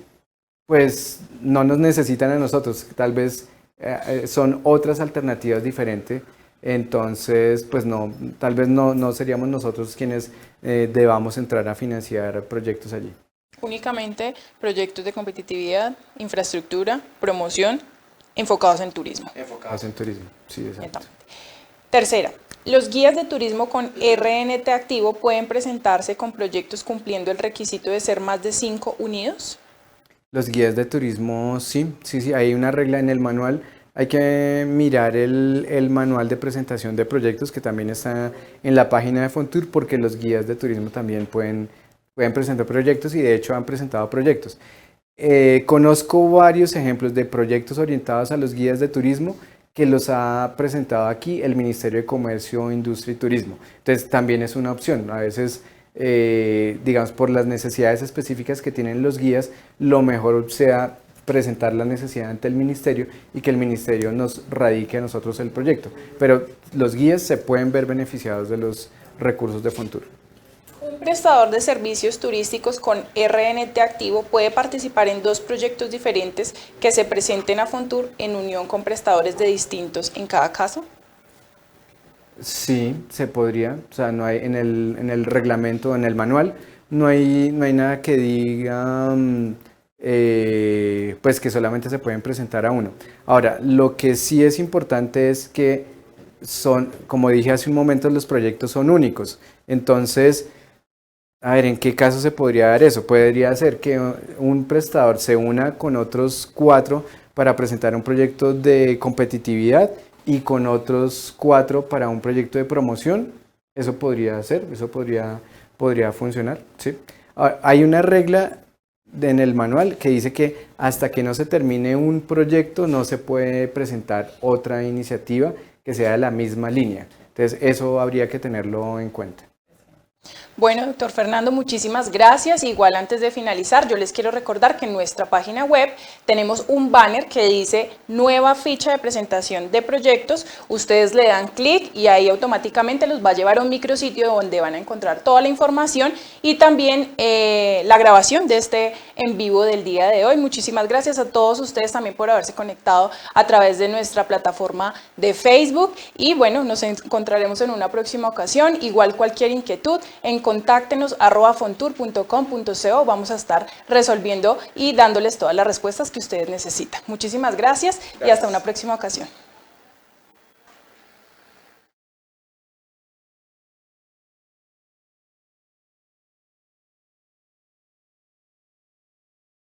pues no nos necesitan a nosotros, tal vez son otras alternativas diferentes. Entonces, pues tal vez no seríamos nosotros quienes debamos entrar a financiar proyectos allí.
Únicamente proyectos de competitividad, infraestructura, promoción, enfocados en turismo.
Enfocados en turismo, sí, exacto.
Tercera, ¿los guías de turismo con RNT activo pueden presentarse con proyectos cumpliendo el requisito de ser más de 5 unidos?
Los guías de turismo, sí, hay una regla en el manual. Hay que mirar el manual de presentación de proyectos que también está en la página de Fontur, porque los guías de turismo también pueden presentar proyectos y de hecho han presentado proyectos. Conozco varios ejemplos de proyectos orientados a los guías de turismo que los ha presentado aquí el Ministerio de Comercio, Industria y Turismo. Entonces también es una opción. A veces, digamos, por las necesidades específicas que tienen los guías, lo mejor sea presentar la necesidad ante el ministerio y que el ministerio nos radique a nosotros el proyecto. Pero los guías se pueden ver beneficiados de los recursos de Fontur.
Un prestador de servicios turísticos con RNT activo puede participar en 2 proyectos diferentes que se presenten a Fontur en unión con prestadores de distintos en cada caso.
Sí, se podría, o sea, no hay en el reglamento, en el manual, no hay nada que diga pues que solamente se pueden presentar a uno. Ahora, lo que sí es importante es que son, como dije hace un momento, los proyectos son únicos. Entonces, a ver, ¿en qué caso se podría dar eso? Podría ser que un prestador se una con otros 4 para presentar un proyecto de competitividad y con otros 4 para un proyecto de promoción. Eso podría ser, eso podría funcionar, ¿sí? Ahora, hay una regla en el manual que dice que hasta que no se termine un proyecto no se puede presentar otra iniciativa que sea de la misma línea. Entonces, eso habría que tenerlo en cuenta.
Bueno, doctor Fernando, muchísimas gracias. Igual antes de finalizar, yo les quiero recordar que en nuestra página web tenemos un banner que dice nueva ficha de presentación de proyectos. Ustedes le dan clic y ahí automáticamente los va a llevar a un micrositio donde van a encontrar toda la información y también la grabación de este en vivo del día de hoy. Muchísimas gracias a todos ustedes también por haberse conectado a través de nuestra plataforma de Facebook y bueno, nos encontraremos en una próxima ocasión. Igual cualquier inquietud, contáctenos @fontur.com.co, vamos a estar resolviendo y dándoles todas las respuestas que ustedes necesitan. Muchísimas gracias y hasta una próxima ocasión.